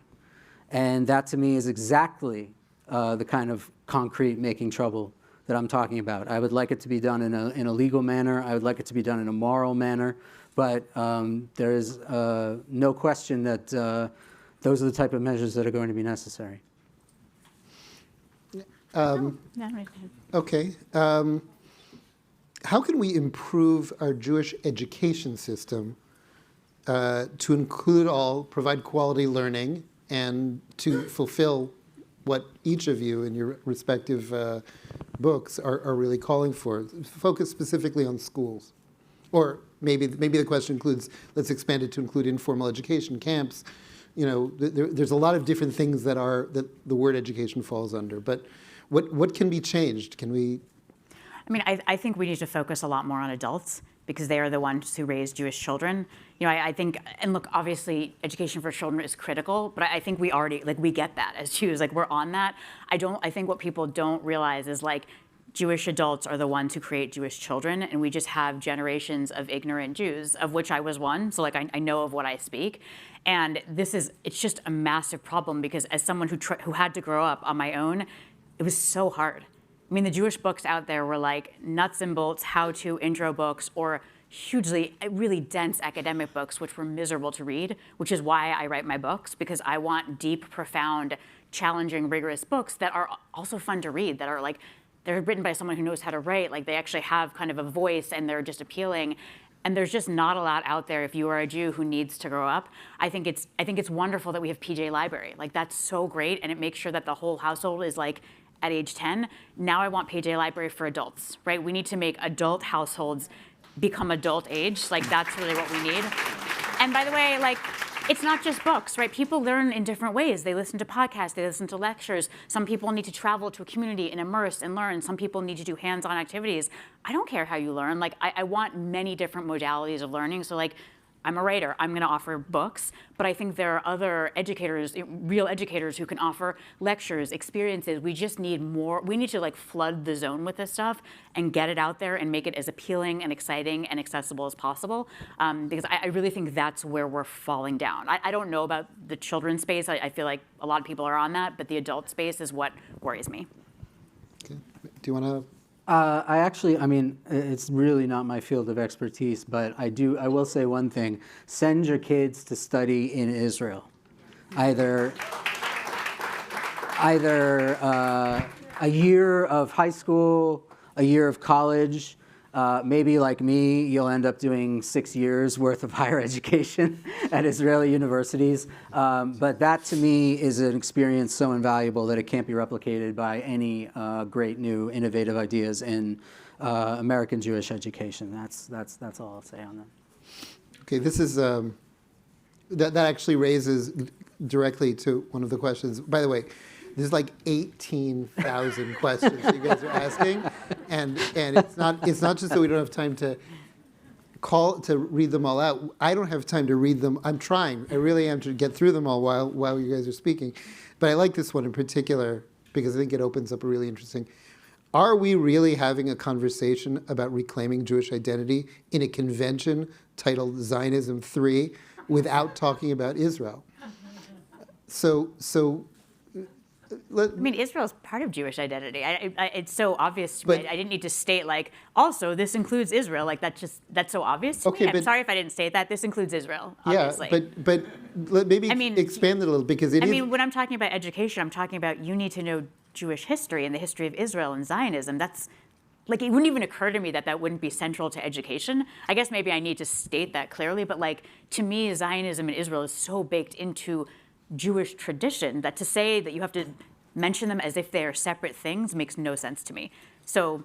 And that, to me, is exactly the kind of concrete making trouble that I'm talking about. I would like it to be done in a legal manner. I would like it to be done in a moral manner. But there is no question that those are the type of measures that are going to be necessary. Okay. How can we improve our Jewish education system to include all, provide quality learning, and to fulfill what each of you in your respective books are really calling for? Focus specifically on schools. Or maybe the question includes, let's expand it to include informal education, camps. There's a lot of different things that the word education falls under. But what can be changed? Can we? I mean, I think we need to focus a lot more on adults, because they are the ones who raise Jewish children. I think, and look, obviously, education for children is critical, but I think we already, we get that as Jews, we're on that. I think what people don't realize is, Jewish adults are the ones who create Jewish children, and we just have generations of ignorant Jews, of which I was one, so I know of what I speak. And it's just a massive problem, because as someone who had to grow up on my own, it was so hard. I mean, the Jewish books out there were nuts and bolts, how-to intro books, or hugely, really dense academic books, which were miserable to read, which is why I write my books, because I want deep, profound, challenging, rigorous books that are also fun to read, that are they're written by someone who knows how to write, they actually have kind of a voice, and they're just appealing. And there's just not a lot out there if you are a Jew who needs to grow up. I think it's wonderful that we have PJ Library. That's so great, and it makes sure that the whole household is at age 10. Now I want PJ Library for adults, right? We need to make adult households become adult age. That's really what we need. And by the way, it's not just books, right? People learn in different ways. They listen to podcasts, they listen to lectures. Some people need to travel to a community and immerse and learn. Some people need to do hands-on activities. I don't care how you learn. I want many different modalities of learning. So I'm a writer, I'm gonna offer books, but I think there are other educators, real educators, who can offer lectures, experiences. We just need more. We need to flood the zone with this stuff and get it out there and make it as appealing and exciting and accessible as possible, because I really think that's where we're falling down. I don't know about the children's space. I feel like a lot of people are on that, but the adult space is what worries me. Okay. Do you want to? It's really not my field of expertise, but I will say one thing. Send your kids to study in Israel. Either a year of high school, a year of college, Maybe like me, you'll end up doing 6 years worth of higher education at Israeli universities. But that to me is an experience so invaluable that it can't be replicated by any great new innovative ideas in American Jewish education. That's all I'll say on that. Okay, this is that actually raises directly to one of the questions. By the way, there's like 18,000 questions you guys are asking, and it's not just that we don't have time to read them all out. I don't have time to read them. I'm trying. I really am to get through them all while you guys are speaking. But I like this one in particular because I think it opens up a really interesting. Are we really having a conversation about reclaiming Jewish identity in a convention titled Zionism 3 without talking about Israel? I mean, Israel's part of Jewish identity. It's so obvious to me. I didn't need to state, like, also, this includes Israel. Like, that's so obvious to me. I'm sorry if I didn't state that. This includes Israel, obviously. Yeah, but maybe expand it a little because it is... I mean, when I'm talking about education, I'm talking about you need to know Jewish history and the history of Israel and Zionism. That's, like, it wouldn't even occur to me that wouldn't be central to education. I guess maybe I need to state that clearly. But, like, to me, Zionism and Israel is so baked into Jewish tradition that to say that you have to mention them as if they are separate things makes no sense to me. So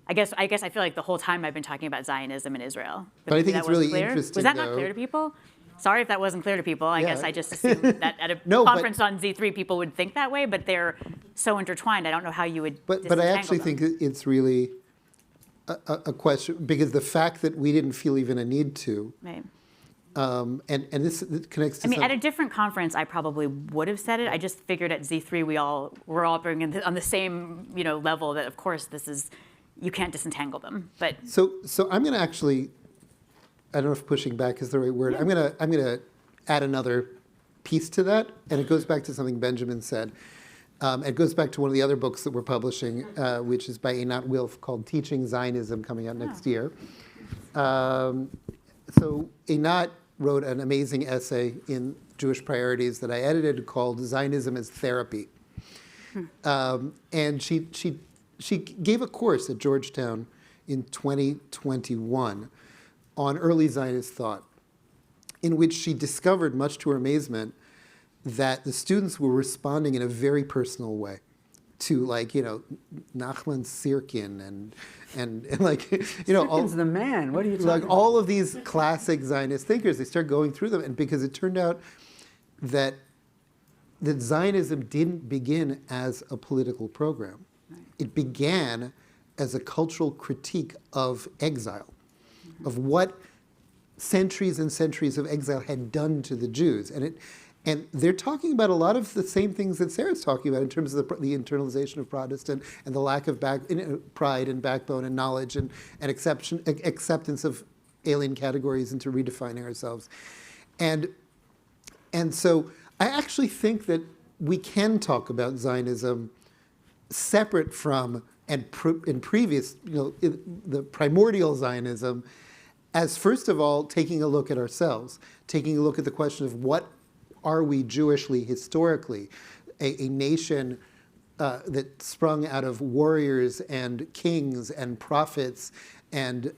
I guess I feel like the whole time I've been talking about Zionism and Israel. But I think it's really interesting. Was that not clear to people? Sorry if that wasn't clear to people. I guess I just assumed that at a conference on Z3 people would think that way, but they're so intertwined. I don't know how you would But I actually them. think it's really a question because the fact that we didn't feel even a need to. Right. And this connects to. I mean, at a different conference, I probably would have said it. I just figured at Z3 we're all bringing on the same level that of course this is you can't disentangle them. But so I'm going to actually, I don't know if pushing back is the right word. I'm going to add another piece to that, and it goes back to something Benjamin said. It goes back to one of the other books that we're publishing, which is by Einat Wilf called "Teaching Zionism," coming out next year. So Einat wrote an amazing essay in Jewish Priorities that I edited called "Zionism as Therapy," and she gave a course at Georgetown in 2021 on early Zionist thought, in which she discovered, much to her amazement, that the students were responding in a very personal way to, like, Nachman Sirkin and like, Sirkin's the man. What are you talking like about? all of these classic Zionist thinkers. They start going through them, and because it turned out that Zionism didn't begin as a political program. It began as a cultural critique of exile, of what centuries and centuries of exile had done to the Jews. And they're talking about a lot of the same things that Sarah's talking about in terms of the internalization of Protestant and the lack of pride and backbone and knowledge and acceptance of alien categories and to redefining ourselves. And so I actually think that we can talk about Zionism separate from and in previous, the primordial Zionism, as first of all taking a look at ourselves, taking a look at the question of what are we Jewishly, historically, a nation that sprung out of warriors and kings and prophets and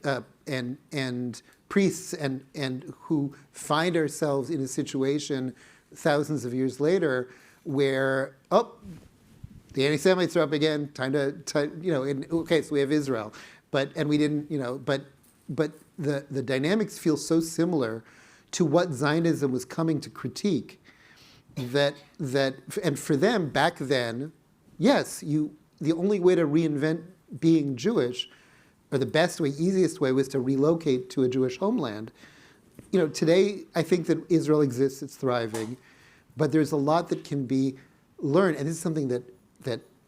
priests and who find ourselves in a situation thousands of years later where the anti-Semites are up again. Okay, so we have Israel, and we didn't, but the dynamics feel so similar to what Zionism was coming to critique, and for them back then, yes, the only way to reinvent being Jewish, or the best way, easiest way, was to relocate to a Jewish homeland. Today I think that Israel exists, it's thriving, but there's a lot that can be learned, and this is something that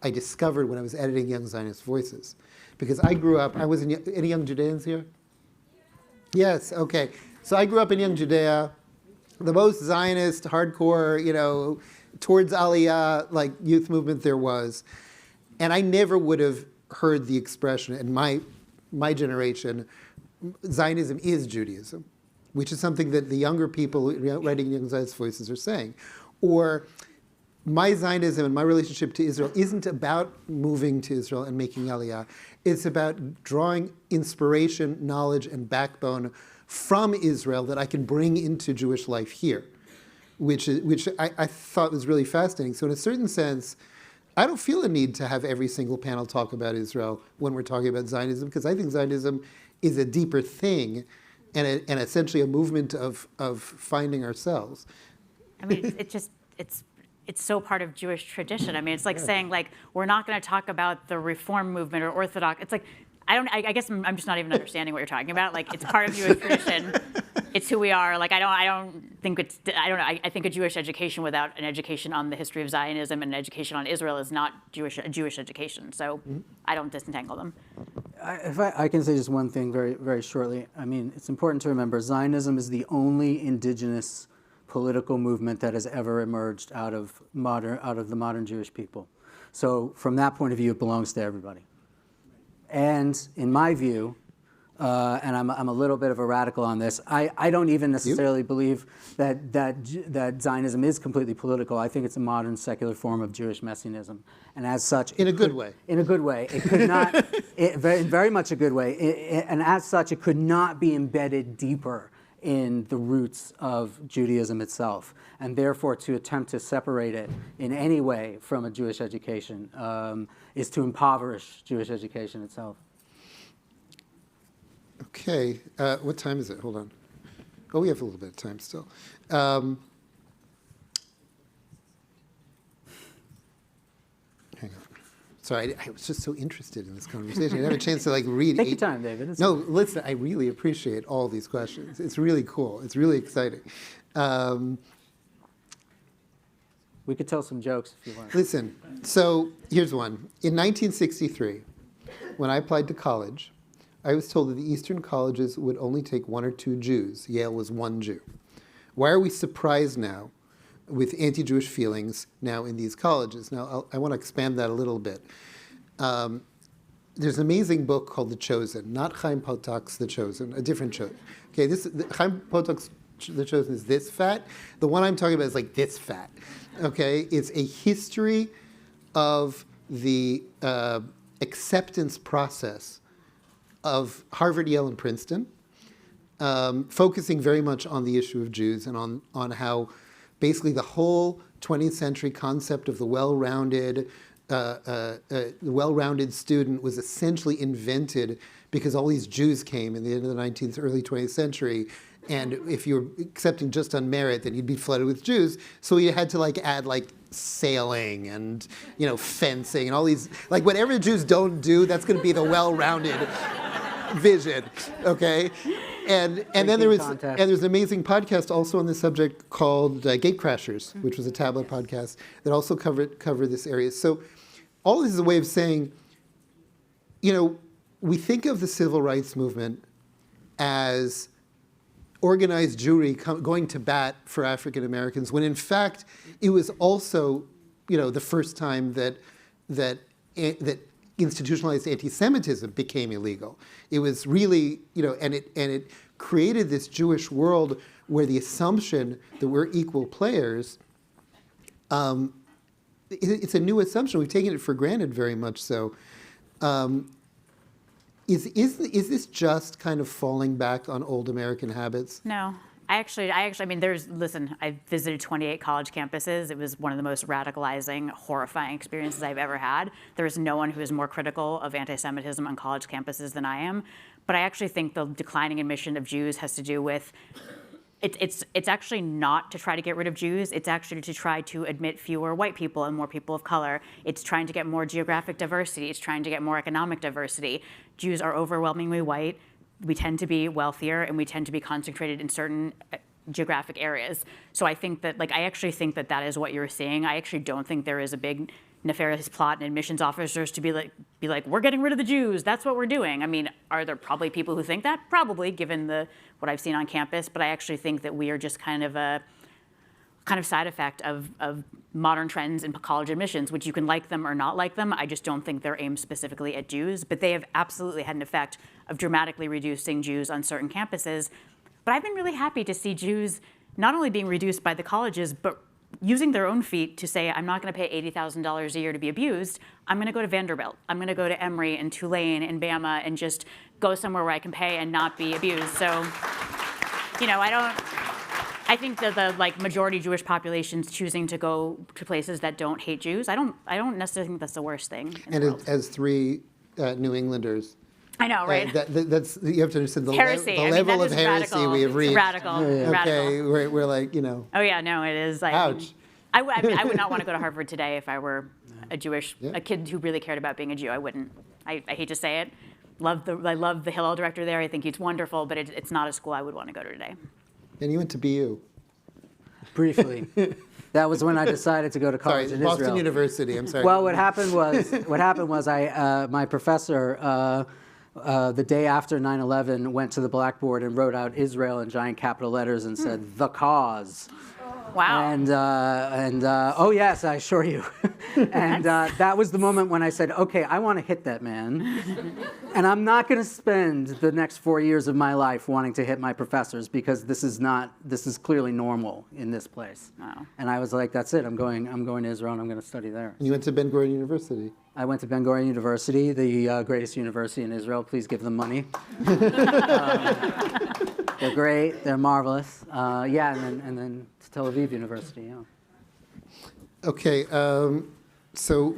I discovered when I was editing Young Zionist Voices, because I grew up. I was in any Young Judeans here? Yes. Okay. So I grew up in Young Judea, the most Zionist, hardcore, towards Aliyah, like youth movement there was. And I never would have heard the expression in my generation, Zionism is Judaism, which is something that the younger people writing Young Zionist Voices are saying. Or my Zionism and my relationship to Israel isn't about moving to Israel and making Aliyah. It's about drawing inspiration, knowledge, and backbone from Israel that I can bring into Jewish life here, which I thought was really fascinating. So in a certain sense, I don't feel a need to have every single panel talk about Israel when we're talking about Zionism, because I think Zionism is a deeper thing and essentially a movement of finding ourselves. I mean, it's so part of Jewish tradition. I mean, it's like saying, like, we're not going to talk about the Reform movement or Orthodox. It's like, I guess I'm just not even understanding what you're talking about. Like, it's part of Jewish tradition. It's who we are. Like, I don't think I think a Jewish education without an education on the history of Zionism and an education on Israel is not a Jewish education. So I don't disentangle them. If I can say just one thing very, very shortly. I mean, it's important to remember Zionism is the only indigenous political movement that has ever emerged out of the modern Jewish people. So from that point of view, it belongs to everybody. And in my view, and I'm a little bit of a radical on this, I don't even necessarily believe that Zionism is completely political. I think it's a modern secular form of Jewish messianism. And as such... In a good way. In a good way. It could not, very much a good way. And as such, it could not be embedded deeper in the roots of Judaism itself. And therefore, to attempt to separate it in any way from a Jewish education is to impoverish Jewish education itself. Okay, what time is it? Hold on. Oh, we have a little bit of time still. Hang on. Sorry, I was just so interested in this conversation. I didn't have a chance to read. Take your time, David. No, listen, I really appreciate all these questions. It's really cool. It's really exciting. We could tell some jokes if you want. Listen, so here's one. In 1963, when I applied to college, I was told that the Eastern colleges would only take 1 or 2 Jews. Yale was 1 Jew. Why are we surprised now with anti-Jewish feelings now in these colleges? Now, I want to expand that a little bit. There's an amazing book called The Chosen, not Chaim Potok's The Chosen, a different Chosen. Okay, Chaim Potok's The Chosen is this fat. The one I'm talking about is like this fat. Okay, it's a history of the acceptance process of Harvard, Yale, and Princeton, focusing very much on the issue of Jews and on how basically the whole 20th century concept of the well-rounded student was essentially invented because all these Jews came in the end of the 19th, early 20th century. And if you were accepting just on merit, then you'd be flooded with Jews. So you had to add sailing and fencing and all these whatever Jews don't do, that's going to be the well-rounded vision, okay? And then there's an amazing podcast also on this subject called Gatecrashers, which was a tablet podcast that also covered this area. So all this is a way of saying, we think of the civil rights movement as organized Jewry going to bat for African Americans, when in fact it was also, the first time that institutionalized anti-Semitism became illegal. It was really, and it created this Jewish world where the assumption that we're equal players, it's a new assumption. We've taken it for granted very much so. Is this just kind of falling back on old American habits? No. I mean, I visited 28 college campuses. It was one of the most radicalizing, horrifying experiences I've ever had. There is no one who is more critical of anti-Semitism on college campuses than I am. But I actually think the declining admission of Jews has to do with, it's actually not to try to get rid of Jews. It's actually to try to admit fewer white people and more people of color. It's trying to get more geographic diversity. It's trying to get more economic diversity. Jews are overwhelmingly white. We tend to be wealthier, and we tend to be concentrated in certain geographic areas. So I think that, I actually think that that is what you're seeing. I actually don't think there is a big nefarious plot in admissions officers to be like, we're getting rid of the Jews. That's what we're doing. I mean, are there probably people who think that? Probably, given what I've seen on campus. But I actually think that we are just kind of a side effect of modern trends in college admissions, which you can like them or not like them. I just don't think they're aimed specifically at Jews, but they have absolutely had an effect of dramatically reducing Jews on certain campuses. But I've been really happy to see Jews not only being reduced by the colleges, but using their own feet to say, I'm not going to pay $80,000 a year to be abused. I'm going to go to Vanderbilt. I'm going to go to Emory and Tulane and Bama and just go somewhere where I can pay and not be abused. So, I think that the majority Jewish populations choosing to go to places that don't hate Jews, I don't necessarily think that's the worst thing in the world. As three New Englanders, I know, right? That's you have to understand the heresy. level of heresy radical. we have reached. It's radical. Okay, Radical. we're like, Oh yeah, no, it is. Ouch. I would not want to go to Harvard today if I were a kid who really cared about being a Jew. I wouldn't. I hate to say it. I love the Hillel director there. I think he's wonderful, but it's not a school I would want to go to today. And you went to BU. Briefly. That was when I decided to go to college Sorry, in Boston Israel. University. I'm sorry. Well, what happened was my professor, the day after 9/11, went to the blackboard and wrote out Israel in giant capital letters and said, "The cause." Wow. And oh yes, I assure you. And that was the moment when I said, okay, I want to hit that man. And I'm not going to spend the next 4 years of my life wanting to hit my professors, because this is clearly normal in this place. Wow. And I was like, that's it. I'm going to Israel and I'm going to study there. And you went to Ben Gurion University. I went to Ben Gurion University, the greatest university in Israel. Please give them money. They're great. They're marvelous. And then to Tel Aviv University. Yeah. Okay, so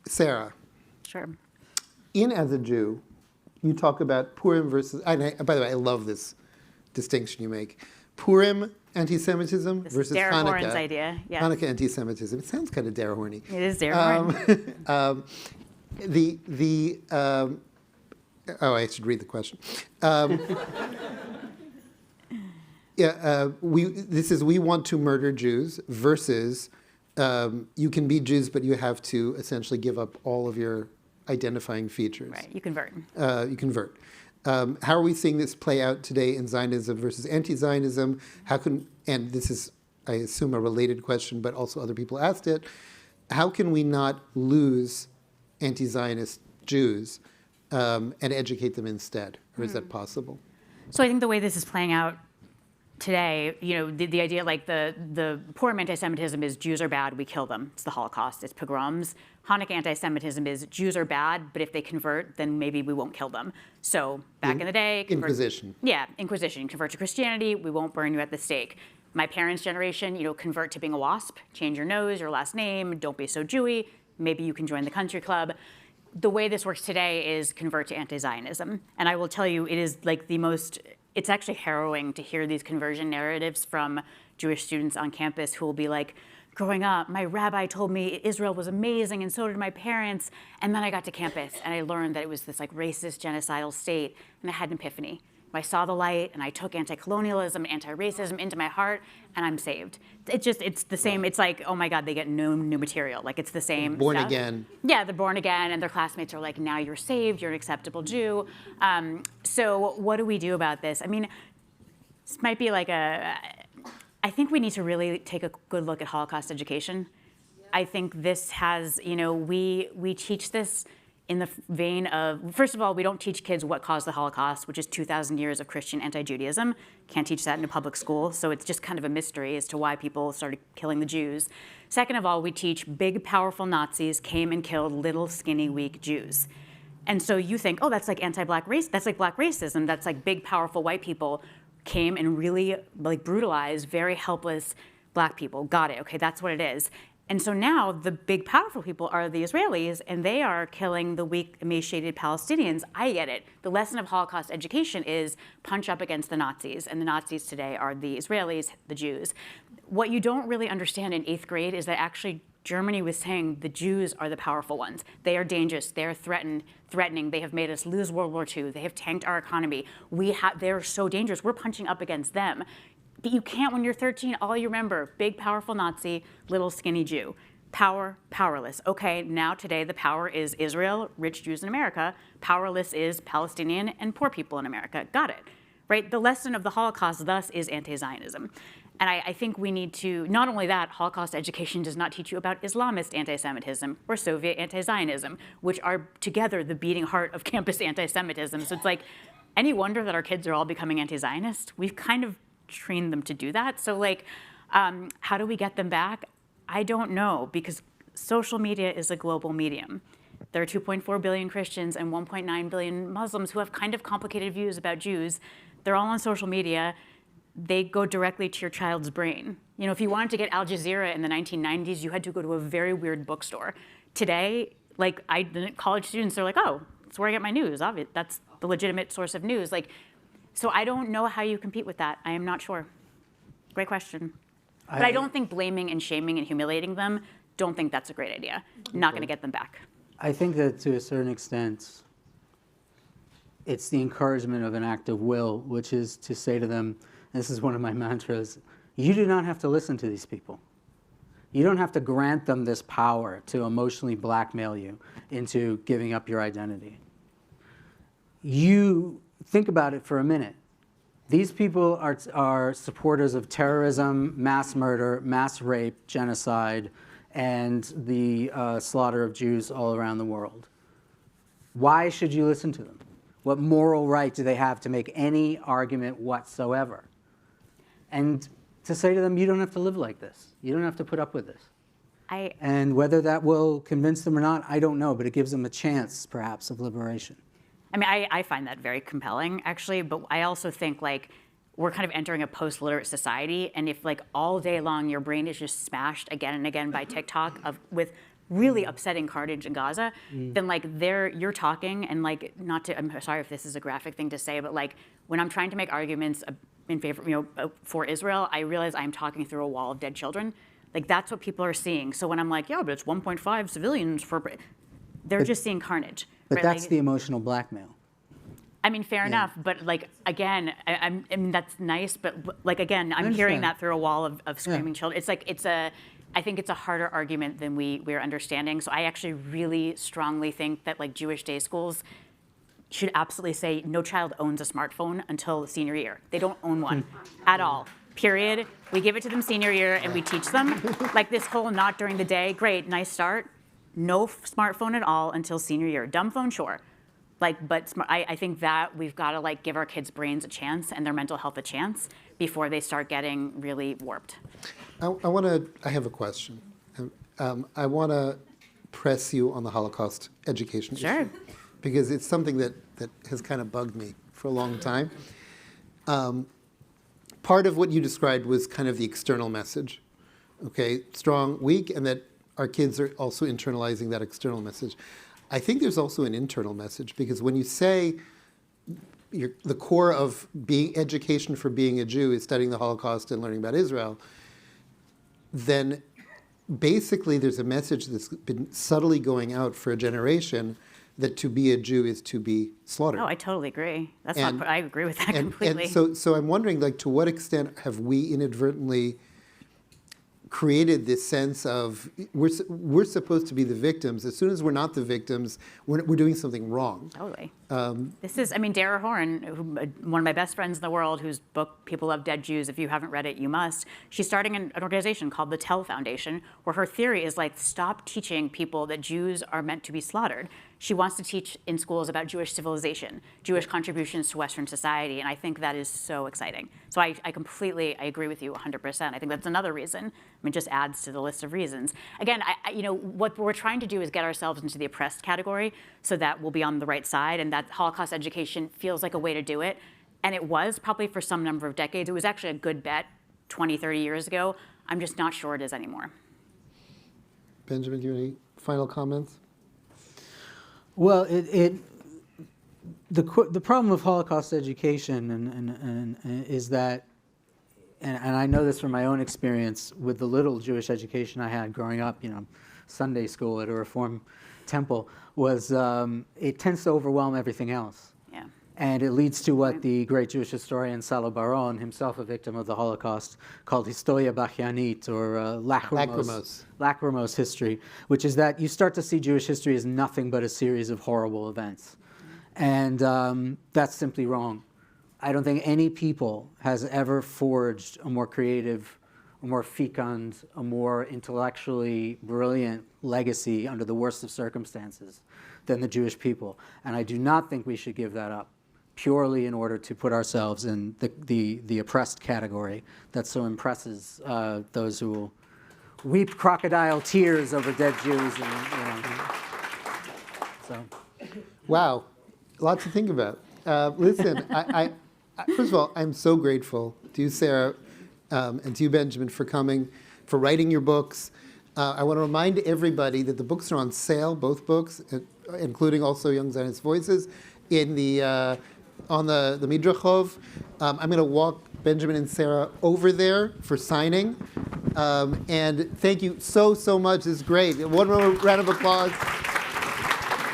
Sarah, Sure. in As a Jew, you talk about Purim versus. By the way, I love this distinction you make. Purim anti-Semitism This versus is Dara Hanukkah. Horan's idea. Yeah. Hanukkah anti-Semitism. It sounds kind of Dara horny. It is Dara Horan. I should read the question. We want to murder Jews versus you can be Jews, but you have to essentially give up all of your identifying features. Right. You convert. You convert. How are we seeing this play out today in Zionism versus anti-Zionism? And this is, I assume, a related question, but also other people asked it. How can we not lose anti-Zionist Jews and educate them instead? Or is that possible? So I think the way this is playing out today, the idea the Purim anti-Semitism is Jews are bad, we kill them. It's the Holocaust, it's pogroms. Hanukkah anti-Semitism is Jews are bad, but if they convert, then maybe we won't kill them. So back in the day, Inquisition. Yeah, Inquisition. Convert to Christianity, we won't burn you at the stake. My parents' generation, convert to being a WASP, change your nose, your last name, don't be so Jewy, maybe you can join the country club. The way this works today is convert to anti-Zionism. And I will tell you, it is it's actually harrowing to hear these conversion narratives from Jewish students on campus who will be like, growing up, my rabbi told me Israel was amazing and so did my parents. And then I got to campus and I learned that it was this racist, genocidal state. And I had an epiphany. I saw the light and I took anti-colonialism, anti-racism into my heart and I'm saved. It's the same. It's like, oh my God, they get no new material. It's the same Born stuff. again. Yeah, they're born again and their classmates are like, now you're saved, you're an acceptable Jew. So what do we do about this? I mean, this might be I think we need to really take a good look at Holocaust education. I think this has, we teach this in the vein of, first of all, we don't teach kids what caused the Holocaust, which is 2,000 years of Christian anti-Judaism. Can't teach that in a public school, so it's just kind of a mystery as to why people started killing the Jews. Second of all, we teach big, powerful Nazis came and killed little, skinny, weak Jews. And so you think, oh, that's like anti-black race, that's like black racism, that's like big, powerful white people came and really brutalized very helpless black people. Got it, okay, that's what it is. And so now the big, powerful people are the Israelis, and they are killing the weak, emaciated Palestinians. I get it. The lesson of Holocaust education is punch up against the Nazis, and the Nazis today are the Israelis, the Jews. What you don't really understand in 8th grade is that actually Germany was saying the Jews are the powerful ones. They are dangerous. They are threatening. They have made us lose World War II. They have tanked our economy. They're so dangerous. We're punching up against them. But you can't, when you're 13, all you remember, big, powerful Nazi, little, skinny Jew. Power, powerless. Okay, now today the power is Israel, rich Jews in America. Powerless is Palestinian and poor people in America. Got it, right? The lesson of the Holocaust, thus, is anti-Zionism. And I think we need to, not only that, Holocaust education does not teach you about Islamist anti-Semitism or Soviet anti-Zionism, which are together the beating heart of campus anti-Semitism. So it's any wonder that our kids are all becoming anti-Zionist? We've kind of train them to do that. So How do we get them back? I don't know, because social media is a global medium. There are 2.4 billion Christians and 1.9 billion Muslims who have kind of complicated views about Jews. They're all on social media. They go directly to your child's brain. You know, if you wanted to get Al Jazeera in the 1990s, you had to go to a very weird bookstore. Today, like college students, they're like, oh, that's where I get my news. Obviously, that's the legitimate source of news. Like, so I don't know how you compete with that. I am not sure. Great question. But I don't think blaming and shaming and humiliating them, don't think that's a great idea. Not going to get them back. I think that to a certain extent, it's the encouragement of an act of will, which is to say to them, and this is one of my mantras, you do not have to listen to these people. You don't have to grant them this power to emotionally blackmail you into giving up your identity. You think about it for a minute. These people are supporters of terrorism, mass murder, mass rape, genocide, and the slaughter of Jews all around the world. Why should you listen to them? What moral right do they have to make any argument whatsoever? And to say to them, you don't have to live like this. You don't have to put up with this. And whether that will convince them or not, I don't know, but it gives them a chance, perhaps, of liberation. I mean, I find that very compelling, actually, but I also think, like, we're kind of entering a post-literate society, and if, like, all day long your brain is just smashed again and again by TikTok with really upsetting carnage in Gaza, then, like, you're talking, and, like, I'm sorry if this is a graphic thing to say, but, like, when I'm trying to make arguments in favor, for Israel, I realize I'm talking through a wall of dead children. Like, that's what people are seeing. So when I'm like, yeah, but it's 1.5 civilians they're just seeing carnage. But right? that's like, the emotional blackmail. I mean, fair enough, but, like, again, I mean, that's nice, but, like, again, I'm hearing that through a wall of screaming children. It's like, I think it's a harder argument than we're understanding. So I actually really strongly think that, like, Jewish day schools should absolutely say no child owns a smartphone until senior year. They don't own one at all, period. We give it to them senior year and we teach them. Like, this whole not during the day, great, nice start. No smartphone at all until senior year. Dumb phone, sure. Like, but I think that we've got to, like, give our kids' brains a chance and their mental health a chance before they start getting really warped. I have a question. I want to press you on the Holocaust education issue, because it's something that has kind of bugged me for a long time. Part of what you described was kind of the external message, okay, strong, weak, and that our kids are also internalizing that external message. I think there's also an internal message, because when you say the core of education for being a Jew is studying the Holocaust and learning about Israel, then basically there's a message that's been subtly going out for a generation that to be a Jew is to be slaughtered. Oh, I totally agree. I agree with that completely. And so I'm wondering, like, to what extent have we inadvertently created this sense of we're supposed to be the victims. As soon as we're not the victims, we're doing something wrong. Totally. This is, I mean, Dara Horan, one of my best friends in the world, whose book, People Love Dead Jews, if you haven't read it, you must. She's starting an organization called the Tell Foundation, where her theory is, like, stop teaching people that Jews are meant to be slaughtered. She wants to teach in schools about Jewish civilization, Jewish contributions to Western society, and I think that is so exciting. So I agree with you 100%. I think that's another reason. I mean, it just adds to the list of reasons. Again, what we're trying to do is get ourselves into the oppressed category so that we'll be on the right side, and that Holocaust education feels like a way to do it. And it was probably for some number of decades. It was actually a good bet 20, 30 years ago. I'm just not sure it is anymore. Benjamin, do you have any final comments? Well, the problem of Holocaust education and is that, and I know this from my own experience with the little Jewish education I had growing up, Sunday school at a Reform temple, was it tends to overwhelm everything else. Yeah. And it leads to what the great Jewish historian Salo Baron, himself a victim of the Holocaust, called Historia Bachianit, or lachrymose history, which is that you start to see Jewish history as nothing but a series of horrible events. And that's simply wrong. I don't think any people has ever forged a more creative, a more fecund, a more intellectually brilliant legacy under the worst of circumstances than the Jewish people. And I do not think we should give that up. purely in order to put ourselves in the oppressed category that so impresses those who will weep crocodile tears over dead Jews. So. Wow, a lot to think about. Listen, I first of all, I'm so grateful to you, Sarah, and to you, Benjamin, for coming, for writing your books. I want to remind everybody that the books are on sale, both books, including also Young Zionist Voices, in the on the Midrachov. I'm going to walk Benjamin and Sarah over there for signing. And thank you so much. This is great. One more round of applause.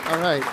All right.